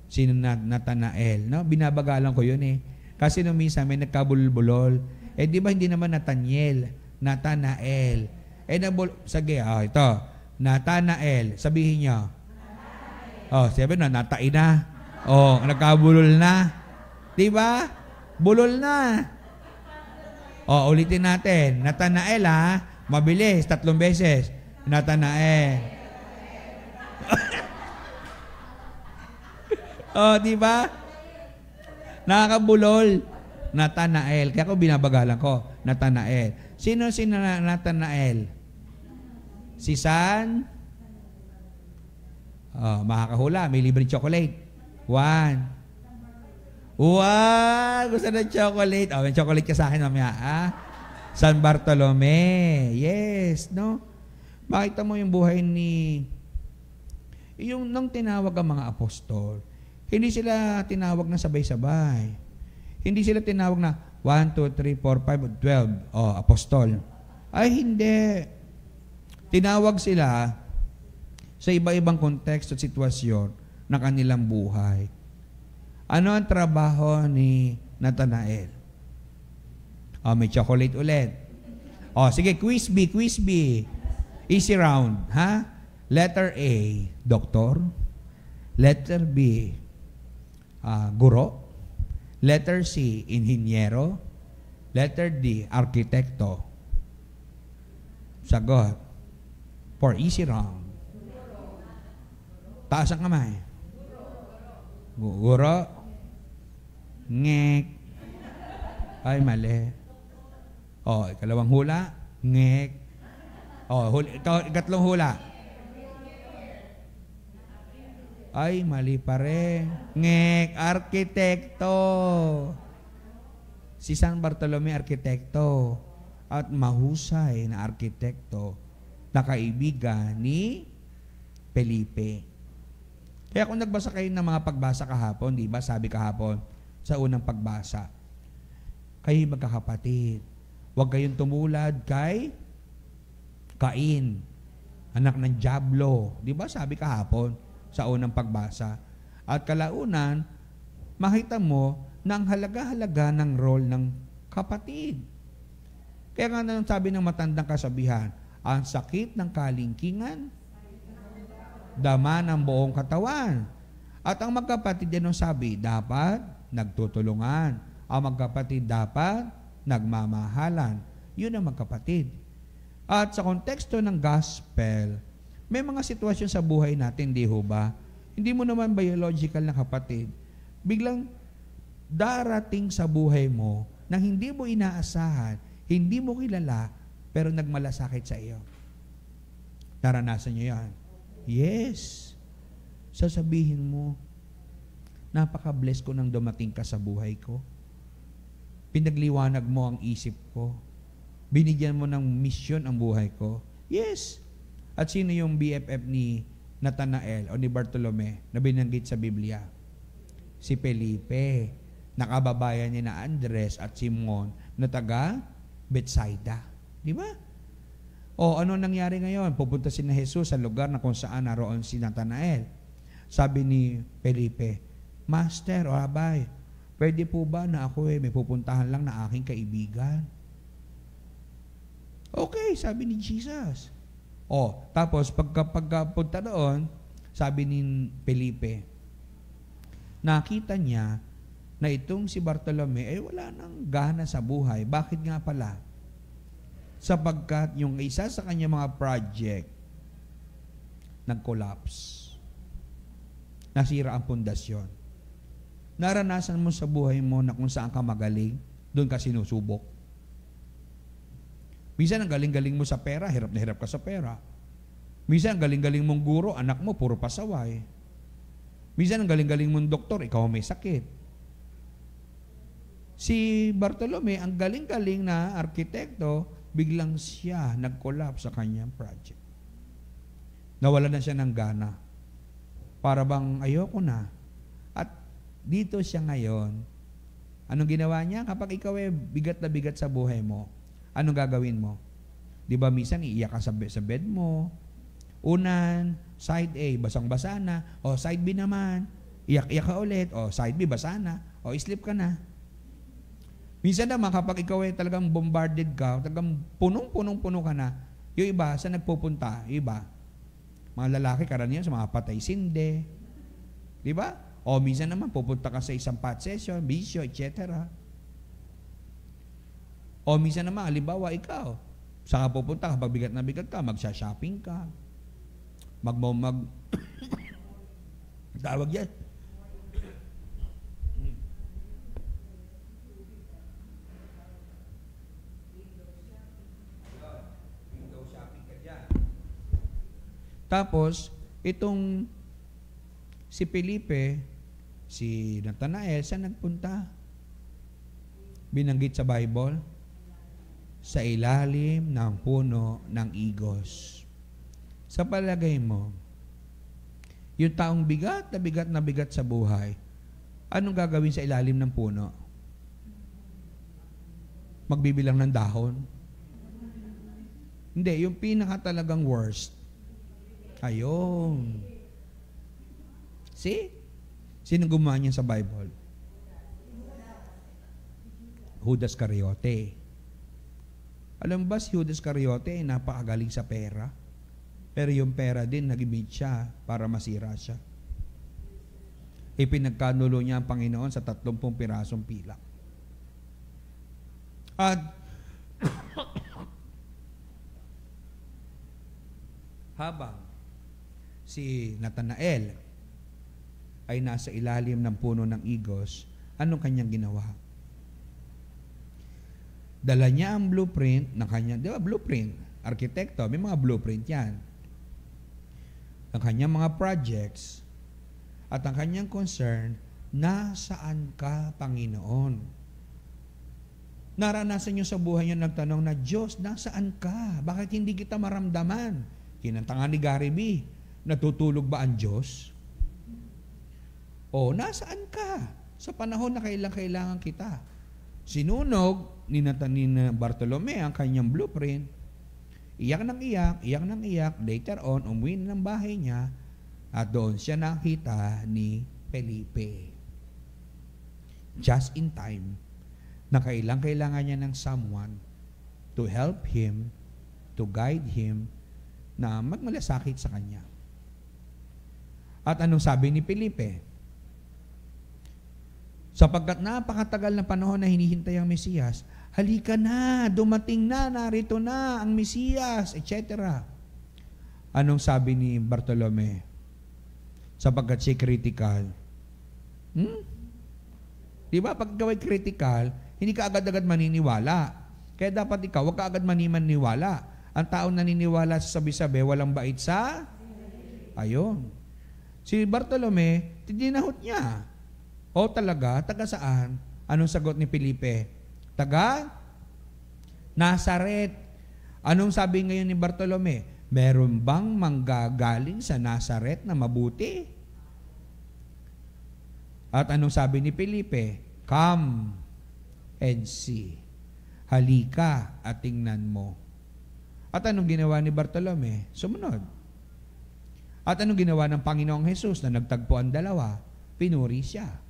Sino Natanael? No? Binabagalan ko yun eh. Kasi nung minsan may nagkabulol-bulol. Di ba hindi naman Nathaniel? Nathanael. Sige, ito. Nathanael. Sabihin niyo. Sabi na, natain na. Nagkabulol na. Di ba? Bulol na. Ulitin natin. Nathanael, ha? Mabilis, 3 beses. Nathanael. Di ba? Nakakabulol. Nathanael. Kaya ako binabagalan ko. Nathanael. Sino si Nathanael? Si San? Makakahula. May libreng chocolate. 1. Wow! Gusto ng chocolate. May chocolate ka sa akin mamaya. San Bartolome. Yes, no? Makita mo yung buhay yung nang tinawag ang mga apostol. Hindi sila tinawag na sabay-sabay. Hindi sila tinawag na 1, 2, 3, 4, 5, 12. Apostol. Ay, hindi. Tinawag sila sa iba-ibang konteksto at sitwasyon ng kanilang buhay. Ano ang trabaho ni Nathanael? May chocolate ulit. Sige, quiz B. Easy round, ha? Letter A, doktor. Letter B, guro. Letter C, inhinyero. Letter D, arkitekto. Sagot. For easy wrong. Taas ang kamay. Guro. Ngek. Ay, mali. O, ikalawang hula. Ngek. O, ikatlong hula. Ay, mali pa rin. Ngek, arkitekto. Si San Bartolome, arkitekto. At mahusay na arkitekto na kaibigan ni Felipe. Kaya kung nagbasa kayo ng mga pagbasa kahapon, di ba? Sabi kahapon sa unang pagbasa, kayo magkakapatid. Huwag kayong tumulad kay Cain, anak ng Diablo. Di ba? Sabi kahapon sa unang pagbasa. At kalaunan, makita mo na ang halaga-halaga ng role ng kapatid. Kaya nga nang sabi ng matandang kasabihan, ang sakit ng kalingkingan, dama ng buong katawan. At ang magkapatid din ang sabi, dapat nagtutulungan. Ang magkapatid dapat nagmamahalan. Yun ang magkapatid. At sa konteksto ng gospel, may mga sitwasyon sa buhay natin, di ho ba? Hindi mo naman biological na kapatid. Biglang darating sa buhay mo na hindi mo inaasahan, hindi mo kilala, pero nagmalasakit sa iyo. Naranasan niyo yan? Yes. Sasabihin mo, napaka-bless ko nang dumating ka sa buhay ko. Pinagliwanag mo ang isip ko. Binigyan mo ng misyon ang buhay ko. Yes. At sino yung BFF ni Nathanael o ni Bartolome na binanggit sa Biblia? Si Felipe. Nakababayan niya na Andres at Simon na taga Bethsaida. Di ba? O ano nangyari ngayon? Pupunta si na Jesus sa lugar na kung saan naroon si Nathanael. Sabi ni Felipe, Master o Abay, pwede po ba na ako may pupuntahan lang na aking kaibigan? Okay, sabi ni Jesus. O, tapos pagpunta doon, sabi ni Felipe, nakita niya na itong si Bartolome ay wala nang gana sa buhay. Bakit nga pala? Sapagkat yung isa sa kanya mga project nag-collapse. Nasira ang pundasyon. Naranasan mo sa buhay mo na kung saan ka magaling, doon ka sinusubok. Minsan ang galing-galing mo sa pera, hirap na hirap ka sa pera. Minsan ang galing-galing mong guro, anak mo puro pasaway. Minsan ang galing-galing mong doktor, ikaw may sakit. Si Bartolome, ang galing-galing na arkitekto, biglang siya nag-collapse sa kanyang project. Nawala na siya ng gana. Para bang ayoko na. At dito siya ngayon. Anong ginawa niya? Kapag ikaw ay bigat na bigat sa buhay mo, anong gagawin mo? Di ba minsan iiyak ka sa bed mo? Unan, side A, basang-basa na. O side B naman, iyak-iyak ka ulit. O side B, basa na. O sleep ka na. Minsan naman, kapag ikaw ay talagang bombarded ka, talagang punong-punong-puno ka na, yung iba, saan nagpupunta? Iba, mga lalaki, karaniyan sa mga patay sinde. Di ba? O minsan naman, pupunta ka sa isang pot session, bisyo, etc. O minsan naman, halimbawa, ikaw, saan ka pupunta? Kapag bigat na bigat ka, magsha-shopping ka. Tawag yan. Tapos, itong si Felipe, si Nathanael, saan nagpunta? Binanggit sa Bible? Sa ilalim ng puno ng igos. Sa palagay mo, yung taong bigat na bigat sa buhay, anong gagawin sa ilalim ng puno? Magbibilang ng dahon? Hindi, yung pinaka talagang worst. Ayun. See? Sino gumawa niya sa Bible? Judas Iscariote. Alam ba si Judas Iscariote ay napakagaling sa pera? Pero yung pera din, nag-imit siya para masira siya. Ipinagkanulo niya ang Panginoon sa 30 pirasong pilak. At habang si Natanael ay nasa ilalim ng puno ng igos, anong kanyang ginawa? Dala niya ang blueprint ng kanyang, di ba blueprint? Arkitekto, may mga blueprint yan. Ang kanyang mga projects at ang kanyang concern, nasaan ka, Panginoon? Naranasan niyo sa buhay niyo nagtanong na, Diyos, nasaan ka? Bakit hindi kita maramdaman? Kinanta nga ni Gary B, natutulog ba ang Diyos? O, nasaan ka? Sa panahon na kailangan kita. Sinunog ni Bartolome ang kanyang blueprint. Iyak ng iyak. Later on, umuwi na ng bahay niya at doon siya nakita ni Felipe. Just in time, na kailangan niya ng someone to help him, to guide him, na magmalasakit sa kanya. At anong sabi ni Felipe? Sapagkat napakatagal na panahon na hinihintay ang Mesiyas, halika na, dumating na, narito na ang Mesiyas, etc. Anong sabi ni Bartolome? Sapagkat siya critical. Di ba? Pag ikaw ay critical, hindi ka agad-agad maniniwala. Kaya dapat ikaw, huwag ka agad maniniwala. Ang taong naniniwala sa sabi-sabi, walang bait sa? Ayun. Si Bartolome, tinahot niya. O talaga, taga saan? Anong sagot ni Felipe? Taga Nazaret. Anong sabi ngayon ni Bartolome? Meron bang manggagaling sa Nazaret na mabuti? At anong sabi ni Felipe? Come and see. Halika at tingnan mo. At anong ginawa ni Bartolome? Sumunod. At anong ginawa ng Panginoong Jesus na nagtagpo ang dalawa? Pinuri siya.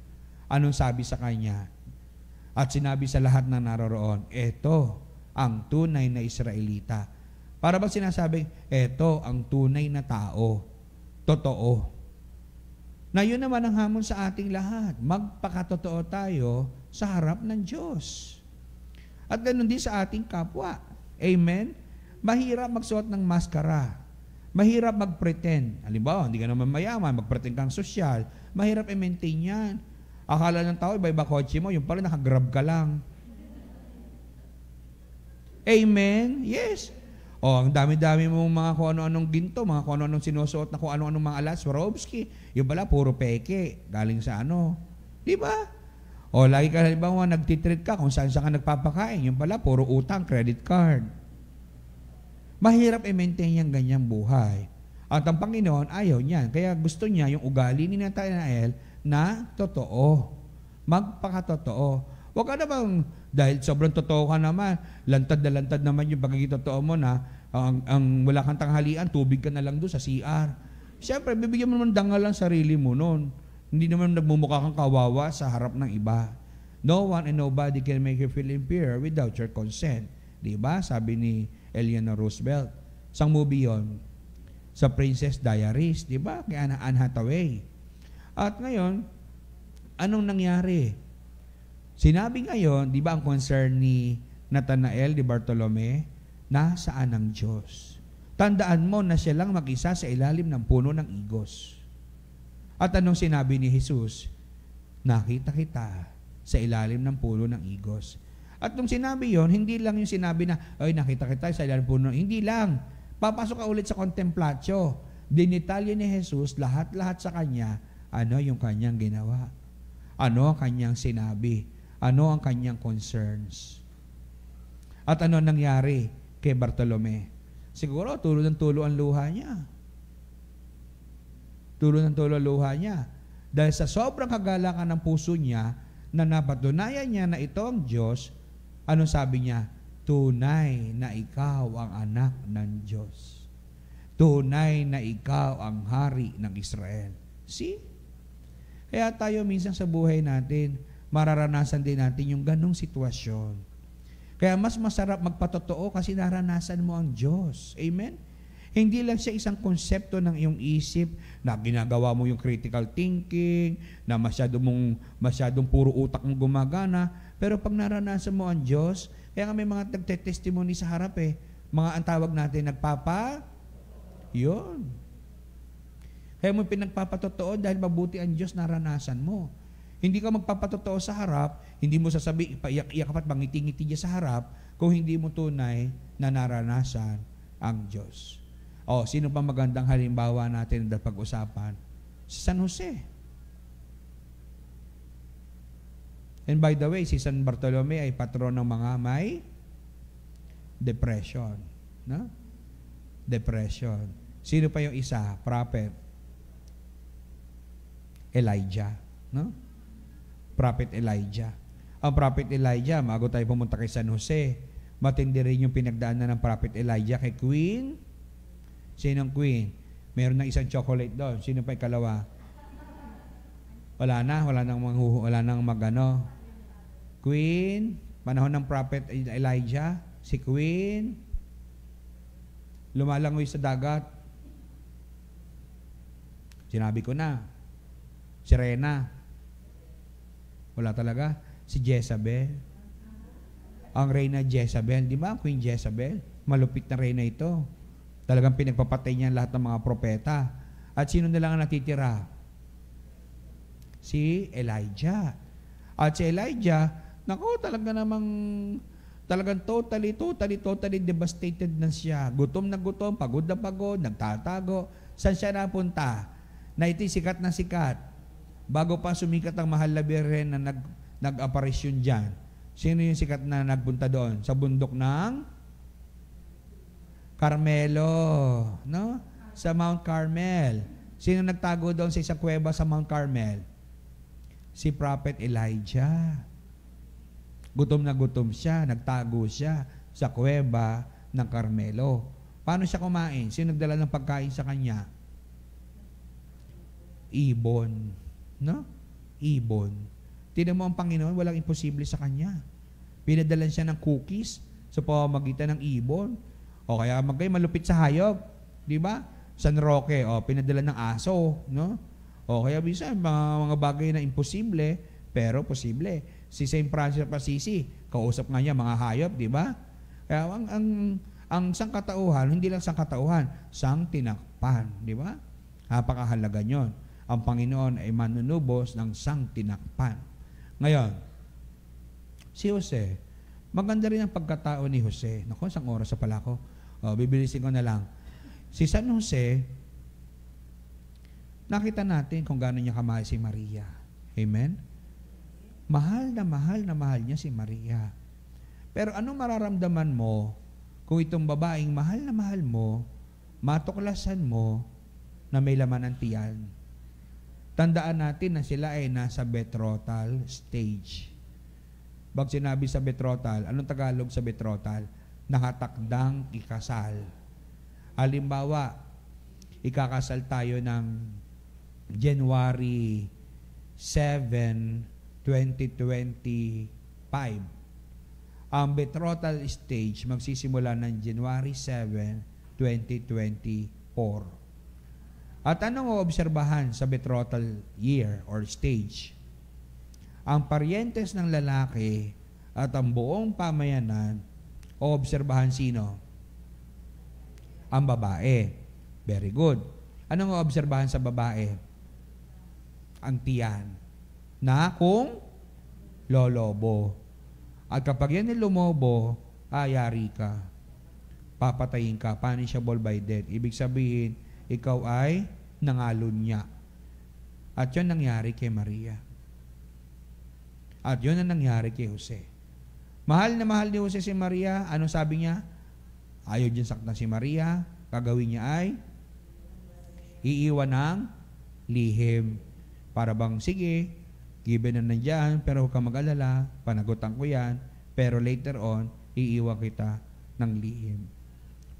Anong sabi sa kanya? At sinabi sa lahat na naroroon, eto ang tunay na Israelita. Para ba sinasabing, eto ang tunay na tao. Totoo. Na yun naman ang hamon sa ating lahat. Magpakatotoo tayo sa harap ng Diyos. At ganun din sa ating kapwa. Amen? Mahirap magsuot ng maskara. Mahirap mag-pretend. Halimbawa, hindi ka naman mayaman, mag-pretend kang sosyal. Mahirap i-maintain yan. Akala ng tao, iba-iba kotse mo, yung pala nakagrab ka lang. Amen? Yes. O, ang dami-dami mong mga kung ano-anong ginto, mga kung ano-anong sinusuot na kung ano-anong mga alas, Swarovski. Yung pala, puro peke. Galing sa ano. Di ba? O, lagi ka halimbawa, nagtitreat ka kung saan-saan ka nagpapakain. Yung pala, puro utang, credit card. Mahirap i-maintain yung ganyang buhay. At ang Panginoon, ayaw niyan. Kaya gusto niya yung ugali ni Natanael na totoo. Magpakatotoo. Huwag ka namang, dahil sobrang totoo ka naman, lantad na lantad naman yung pagiging totoo mo na ang wala kang tanghalian, tubig ka na lang doon sa CR. Siyempre, bibigyan mo naman dangal ang sarili mo noon. Hindi naman nagmumukha kang kawawa sa harap ng iba. No one and nobody can make you feel inferior without your consent. Diba? Sabi ni Eleanor Roosevelt. Isang movie yon sa Princess Diaries. Diba? Kay Anne Hathaway. At ngayon, anong nangyari? Sinabi ngayon, di ba ang concern ni Natanael, di Bartolome, nasaan ang Diyos? Tandaan mo na siya lang mag-isa sa ilalim ng puno ng igos. At anong sinabi ni Jesus? Nakita kita sa ilalim ng puno ng igos. At nung sinabi yon, hindi lang yung sinabi na, ay nakita kita sa ilalim ng puno. Hindi lang. Papasok ka ulit sa contemplatio. Dinitalye ni Jesus lahat-lahat sa kanya. Ano yung kanyang ginawa? Ano ang kanyang sinabi? Ano ang kanyang concerns? At ano nangyari kay Bartolome? Siguro, tulo ng tulo ang luha niya. Tulo ng tulo ang luha niya. Dahil sa sobrang kagalakan ng puso niya, na napatunayan niya na ito ang Diyos, ano sabi niya? Tunay na ikaw ang anak ng Diyos. Tunay na ikaw ang hari ng Israel. See? Kaya tayo minsan sa buhay natin, mararanasan din natin yung ganong sitwasyon. Kaya mas masarap magpatotoo kasi naranasan mo ang Diyos. Amen? Hindi lang siya isang konsepto ng iyong isip na ginagawa mo yung critical thinking, na masyadong puro utak mo gumagana. Pero pag naranasan mo ang Diyos, kaya nga may mga nagte-testimony sa harap mga ang tawag natin, yun. Kaya mo pinagpapatotoo dahil mabuti ang Diyos naranasan mo. Hindi ka magpapatotoo sa harap, hindi mo sasabi, ipaiyak-iyak at mangiti-ngiti sa harap kung hindi mo tunay na naranasan ang Diyos. Sino pa magandang halimbawa natin na pag-usapan? Si San Jose. And by the way, si San Bartolome ay patron ng mga may depression. No? Depression. Sino pa yung isa? Prophet. Elijah. No? Prophet Elijah. Ang Prophet Elijah, bago tayo pumunta kay San Jose, matindi rin yung pinagdaanan ng Prophet Elijah kay Queen. Sinong Queen? Meron ng isang chocolate doon. Sino pa ikalawa? Wala nang magano. Queen, panahon ng Prophet Elijah, si Queen, lumalangoy sa dagat. Sinabi ko na. Si Rena. Wala talaga. Si Jezebel. Ang reyna Jezebel. Di ba? Queen Jezebel. Malupit na reyna ito. Talagang pinagpapatay niya lahat ng mga propeta. At sino na lang ang natitira? Si Elijah. At si Elijah, talagang totally devastated na siya. Gutom na gutom, pagod na pagod, nagtatago. Saan siya napunta? Na ito'y sikat na sikat. Bago pa sumikat ang mahal na birhen na nag-aparisyon dyan. Sino yung sikat na nagpunta doon? Sa bundok ng Carmelo, no? Sa Mount Carmel. Sino nagtago doon sa isang kuweba sa Mount Carmel? Si Prophet Elijah. Gutom na gutom siya, nagtago siya sa kuweba ng Carmelo. Paano siya kumain? Sino nagdala ng pagkain sa kanya? Ibon. No? Ibon. Tingnan mo ang Panginoon, walang imposible sa kanya. Pinadalan siya ng cookies sa pamamagitan ng ibon. O kaya malupit sa hayop, di ba? San Roque, pinadala ng aso, no? O kaya bisa mga bagay na imposible, pero posible. Si St. Francis of Assisi, kausap nga niya mga hayop, di ba? Kaya ang sangkatauhan, hindi lang sangkatauhan, sangtinakpan, di ba? Napakahalaga niyon. Ang Panginoon ay manunubos ng sangtinakpan. Ngayon, si Jose, maganda rin ang pagkatao ni Jose. Naku, isang oras sa pala ko. Bibilisin ko na lang. Si San Jose, nakita natin kung gaano niya kamahal si Maria. Amen? Mahal na mahal niya si Maria. Pero anong mararamdaman mo kung itong babaeng mahal na mahal mo, matuklasan mo na may laman ang tiyan? Tandaan natin na sila ay nasa betrothal stage. Pag sinabi sa betrothal, anong Tagalog sa betrothal? Nakatakdang ikasal. Halimbawa, ikakasal tayo ng January 7, 2025. Ang betrothal stage magsisimula ng January 7, 2024. At anong oobserbahan sa betrothal year or stage? Ang paryentes ng lalaki at ang buong pamayanan oobserbahan sino? Ang babae. Very good. Anong oobserbahan sa babae? Ang tiyan. Na kung lolobo. At kapag yan ay lumobo, ayari ka. Papatayin ka. Punishable by death. Ibig sabihin, ikaw ay nangalunya. At yun nangyari kay Maria. At yun ang nangyari kay Jose. Mahal na mahal ni Jose si Maria. Ano sabi niya? Ayaw dyan saktan si Maria. Gagawin niya ay iiwan ng lihim. Para bang, sige, given na nandiyan, pero huwag kang mag-alala, panagutan ko yan, pero later on, iiwan kita ng lihim.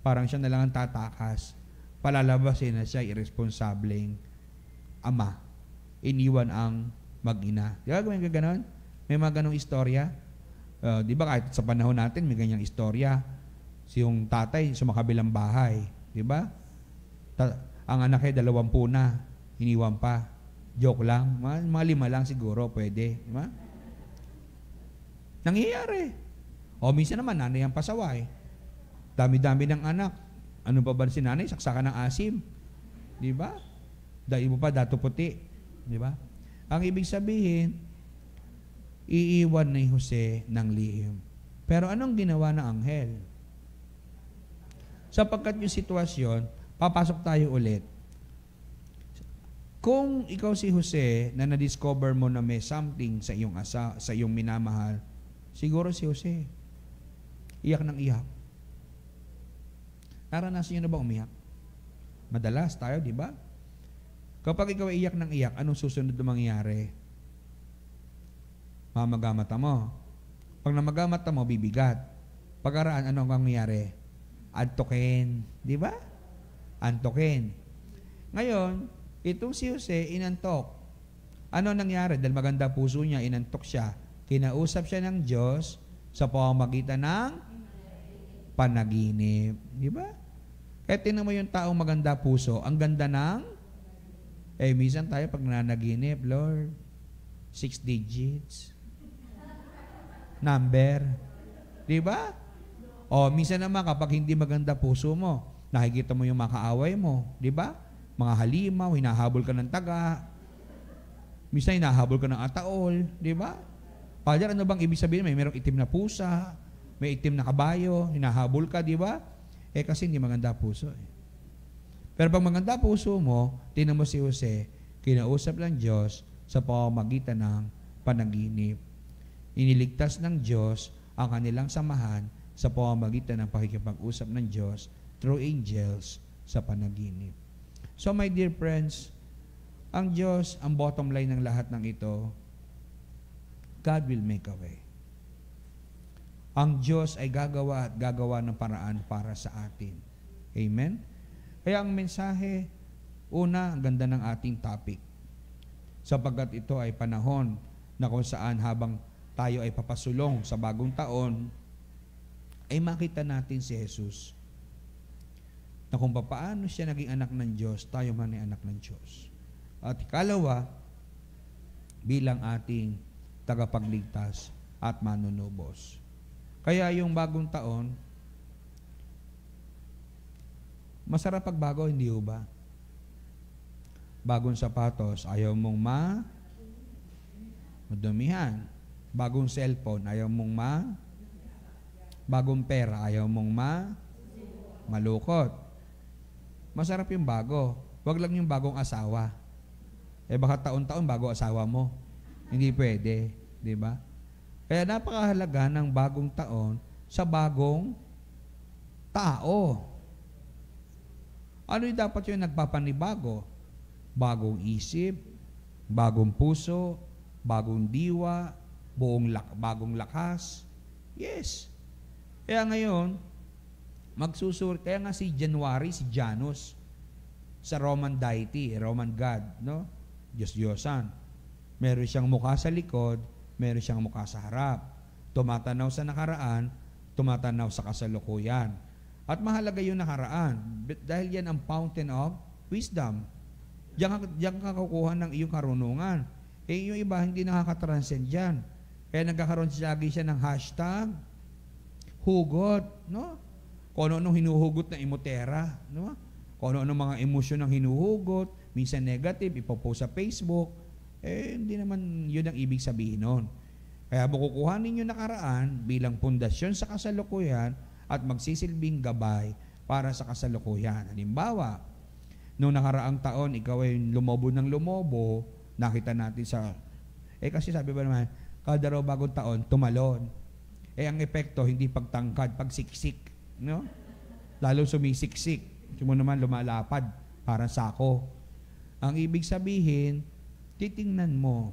Parang siya na lang ang tatakas. Palalabasin na siya irresponsableng ama. Iniwan ang mag-ina. Di ba gawin ka ganon? May mga ganong istorya. Di ba kahit sa panahon natin may ganyang istorya. Si yung tatay sa makabilang bahay. Di ba? Ang anak ay 20 na, iniwan pa. Joke lang. Mga 5 lang siguro, pwede. Di ba? Nangyayari. O minsan naman, nanay ang pasaway. Dami-dami ng anak. Ano pa ba si nanay? Saksakan ng asim. Di ba? Dahil mo pa, dato puti. Di ba? Ang ibig sabihin, iiwan ni Jose ng lihim. Pero anong ginawa ng anghel? Sapagkat yung sitwasyon, papasok tayo ulit. Kung ikaw si Jose na na-discover mo na may something sa iyong sa iyong minamahal, siguro si Jose, iyak ng iyak. Naranasan niyo na ba umiyak? Madalas tayo, di ba? Kapag ikaw ay iyak ng iyak, anong susunod na mangyayari? Mamagamata mo. Pag namagamata mo, bibigat. Pag-araan, anong mangyayari? Antokin. Di ba? Antokin. Ngayon, itong si Jose, inantok. Ano nangyari? Dahil maganda puso niya, inantok siya. Kinausap siya ng Diyos sa pamamagitan ng panaginip. Di ba? Kaya tingnan mo yung taong maganda puso, ang ganda ng minsan tayo pag nanaginip, Lord, 6 digits. Number. Di ba? O, minsan naman kapag hindi maganda puso mo, nakikita mo yung makaaway mo. Di ba? Mga halimaw, hinahabol ka ng taga. Minsan hinahabol ka ng ataol. Di ba? Father, ano bang ibig sabihin? May merong itim na pusa, may itim na kabayo, hinahabol ka, di ba? Kasi hindi maganda puso eh. Pero pag maganda puso mo, tingnan mo si Jose, kinausap ng Diyos sa pamamagitan ng panaginip. Iniligtas ng Diyos ang kanilang samahan sa pamamagitan ng pakikipag-usap ng Diyos through angels sa panaginip. So my dear friends, ang Diyos, ang bottom line ng lahat ng ito, God will make a way. Ang Diyos ay gagawa at gagawa ng paraan para sa atin. Amen? Kaya ang mensahe, una, ang ganda ng ating topic. Sapagkat ito ay panahon na kung saan habang tayo ay papasulong sa bagong taon, ay makita natin si Jesus. Na kung paano siya naging anak ng Diyos, tayo man ay anak ng Diyos. At ikalawa, bilang ating tagapagligtas at manunubos. Kaya yung bagong taon, masarap pagbago, hindi ho ba? Bagong sapatos, ayaw mong madumihan. Bagong cellphone, ayaw mong bagong pera, ayaw mong malukot. Masarap yung bago. Huwag lang yung bagong asawa. Baka taon-taon bago asawa mo. Hindi pwede, di ba? Kaya napakahalaga ng bagong taon sa bagong tao. Ano yung dapat yung nagpapanibago? Bagong isip, bagong puso, bagong diwa, bagong lakas. Yes. Kaya ngayon, kaya nga si January, si Janus, sa Roman deity, Roman God, no? Diyos-Diyosan. Meron siyang mukha sa likod, meron siyang mukha sa harap. Tumatanaw sa nakaraan, tumatanaw sa kasalukuyan. At mahalaga yung nakaraan dahil yan ang fountain of wisdom. Diyan ka kukuha ng iyong karunungan. Yung iba hindi nakaka-transcend dyan. Kaya nagkakaroon lagi siya ng hashtag, hugot, no? Kung ano hinuhugot na emotera, no? Kung ano mga emosyon ang hinuhugot, minsan negative, ipopost sa Facebook, hindi naman yun ang ibig sabihin nun. Kaya makukuhanin yung nakaraan bilang pundasyon sa kasalukuyan at magsisilbing gabay para sa kasalukuyan. Halimbawa, noong nakaraang taon, ikaw ay lumobo ng lumobo, nakita natin sa, kasi sabi ba naman, kada raw bagong taon, tumalon. Ang epekto, hindi pagtangkad, pagsiksik, no? Lalo sumisiksik. Mo naman lumalapad, parang sako. Ang ibig sabihin, titingnan mo,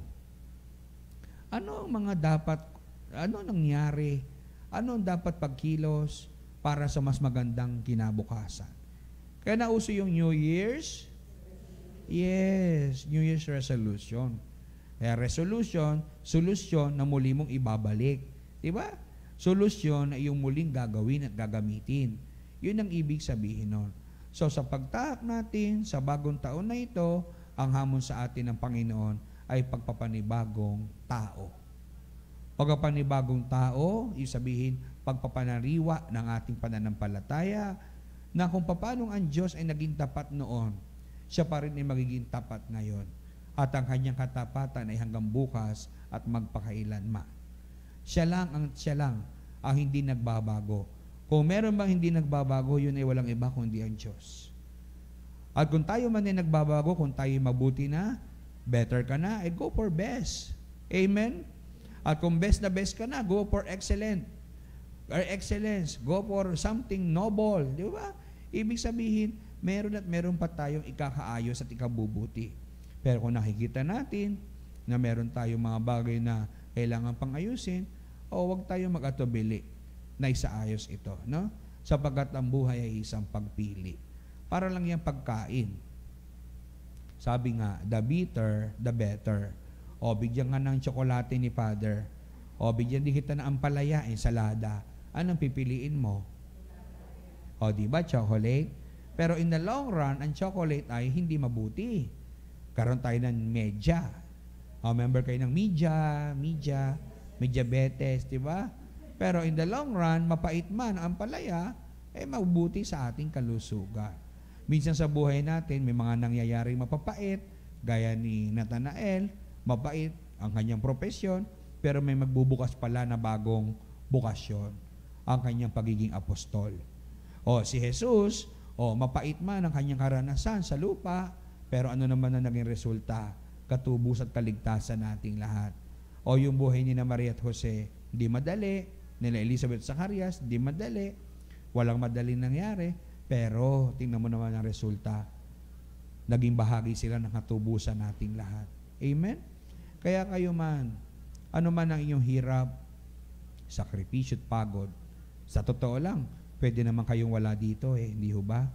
ano ang mga dapat, ano nangyari, ano ang dapat pagkilos para sa mas magandang kinabukasan. Kaya nauso yung New Year's, New Year's resolution. Kaya resolution, solusyon na muli mong ibabalik. Diba? Solusyon na iyong muling gagawin at gagamitin. Yun ang ibig sabihin nun. So sa pagtahak natin sa bagong taon na ito, ang hamon sa atin ng Panginoon ay pagpapanibagong tao. Pagpapanibagong tao, ibig sabihin, pagpapanariwa ng ating pananampalataya na kung paano ang Diyos ay naging tapat noon, siya pa rin ay magiging tapat ngayon. At ang kanyang katapatan ay hanggang bukas at magpakailanman. Siya lang ang hindi nagbabago. Kung meron bang hindi nagbabago, yun ay walang iba kundi ang Diyos. At kung tayo man ay nagbabago, kung tayo mabuti na, better ka na, go for best. Amen? At kung best na best ka na, go for excellent. Or excellence, go for something noble. Di ba? Ibig sabihin, meron pa tayong ikakaayos at ikabubuti. Pero kung nakikita natin na meron tayong mga bagay na kailangan pang ayusin, huwag tayong mag-atubili na isaayos ito. No? Sapagkat ang buhay ay isang pagpili. Para lang yung pagkain. Sabi nga, the bitter, the better. O, bigyan ka ng tsokolate ni Father. O, bigyan din kita ng ampalaya, ensalada. Anong pipiliin mo? O, di ba, chocolate? Pero in the long run, ang chocolate ay hindi mabuti. Karoon tayo ng medya. O, member kayo ng may diabetes, di ba? Pero in the long run, mapait man ang ampalaya, mabuti sa ating kalusugan. Minsan sa buhay natin, may mga nangyayaring mapapait, gaya ni Nathanael, mapait ang kanyang propesyon, pero may magbubukas pala na bagong bukasyon, ang kanyang pagiging apostol. O si Jesus, mapait man ang kanyang karanasan sa lupa, pero ano naman ang naging resulta? Katubos at kaligtasan nating lahat. O yung buhay ni na Maria at Jose, hindi madali, nila Elizabeth at Zacarias, hindi madali, walang madaling nangyari, pero tingnan mo naman ang resulta. Naging bahagi sila ng katubusan nating lahat. Amen? Kaya kayo man, ano man ang inyong hirap, sakripisyo at pagod, sa totoo lang, pwede naman kayong wala dito hindi ho ba?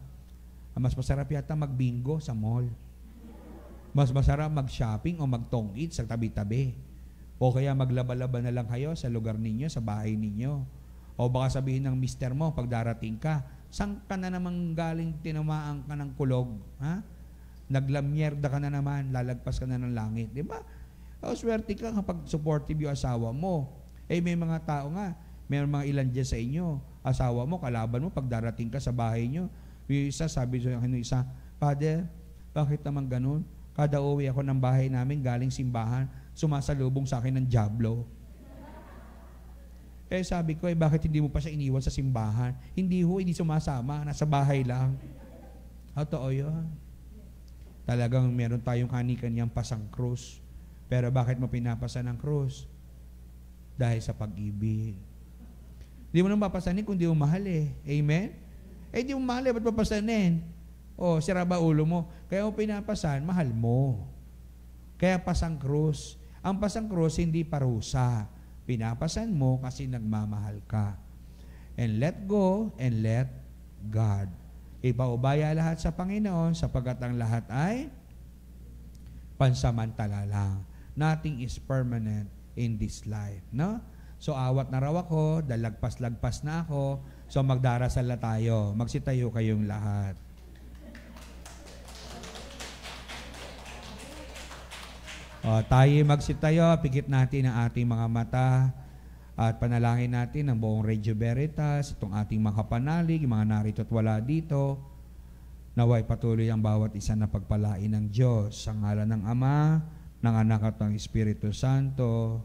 Mas masarap yata magbingo sa mall. Mas masarap mag-shopping o mag-tong-eat sa tabi-tabi. O kaya maglaba-laba na lang kayo sa lugar ninyo, sa bahay ninyo. O baka sabihin ng mister mo, pag darating ka, saan ka na naman galing tinamaan ka ng kulog? Ha? Naglamyerda ka na naman, lalagpas ka na ng langit. Di ba? O swerte ka kapag supportive yung asawa mo. May mga tao nga, may mga ilan dyan sa inyo, asawa mo, kalaban mo, pag darating ka sa bahay nyo, yung isa, sabi sa akin, isa, Father, bakit naman ganun? Kada uwi ako ng bahay namin, galing simbahan, sumasalubong sa akin ng diablo. Sabi ko, bakit hindi mo pa siya iniwan sa simbahan? Hindi sumasama, nasa bahay lang. Totoo yun. Talagang meron tayong kani-kanyang pasang krus. Pero bakit mo pinapasa ng krus? Dahil sa pag-ibig. Hindi mo nang papasanin kung di mo mahal Amen? Di mo mahal ba't papasanin? Sira ba ulo mo? Kaya mo pinapasan, mahal mo. Kaya pasang krus. Ang pasang krus, hindi parusa. Pinapasan mo kasi nagmamahal ka. And let go and let God. Ipaubaya lahat sa Panginoon sapagkat ang lahat ay pansamantala lang. Nothing is permanent in this life. No? So awat na raw ako, dalagpas-lagpas na ako, so magdarasal na tayo. Magsitayo kayong lahat. Tayo magsitayo, pikit natin ang ating mga mata at panalangin natin ang buong Reggio Veritas, itong ating mga kapanalig, mga narito at wala dito. Naway patuloy ang bawat isa na pagpalain ng Diyos sa ngalan ng Ama, ng Anak at ng Espiritu Santo.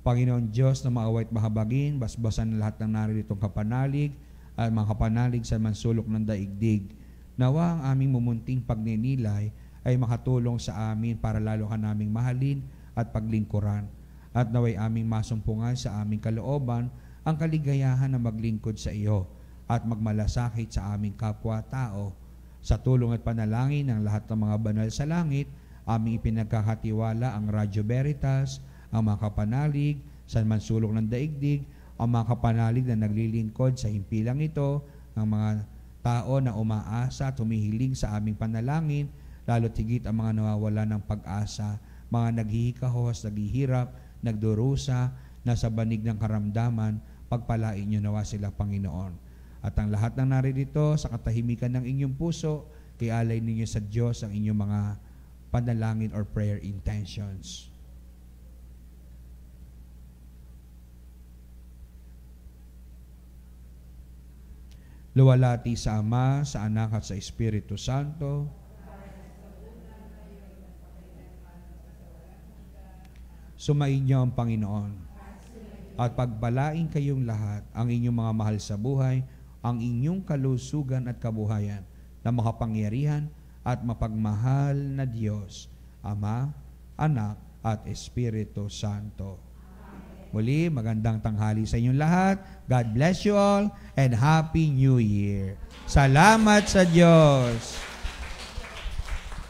Panginoon Diyos na maawait mahabagin, basbasan lahat ng naritong kapanalig at mga kapanalig sa mansulok ng daigdig. Nawa ang aming mumunting pagninilay ay makatulong sa amin para lalo ka naming mahalin at paglingkuran. At naway aming masumpungan sa aming kalooban ang kaligayahan na maglingkod sa iyo at magmalasakit sa aming kapwa-tao. Sa tulong at panalangin ng lahat ng mga banal sa langit, aming ipinagkakatiwala ang Radyo Veritas, ang mga kapanalig sa mansulok ng daigdig, ang mga kapanalig na naglilingkod sa himpilang ito, ang mga tao na umaasa at humihiling sa aming panalangin, lalo tigit ang mga nawawala ng pag-asa, mga naghihikahos, naghihirap, nagdurusa, nasa banig ng karamdaman, pagpalain niyo nawa sila, Panginoon. At ang lahat ng naririto sa katahimikan ng inyong puso, ialay ninyo sa Diyos ang inyong mga panalangin or prayer intentions. Luwalhati sa Ama, sa Anak at sa Espiritu Santo. Sumainyo ang Panginoon. At pagpalain kayong lahat, ang inyong mga mahal sa buhay, ang inyong kalusugan at kabuhayan, na makapangyarihan at mapagmahal na Diyos, Ama, Anak at Espiritu Santo. Muli, magandang tanghali sa inyong lahat. God bless you all and Happy New Year. Salamat sa Diyos.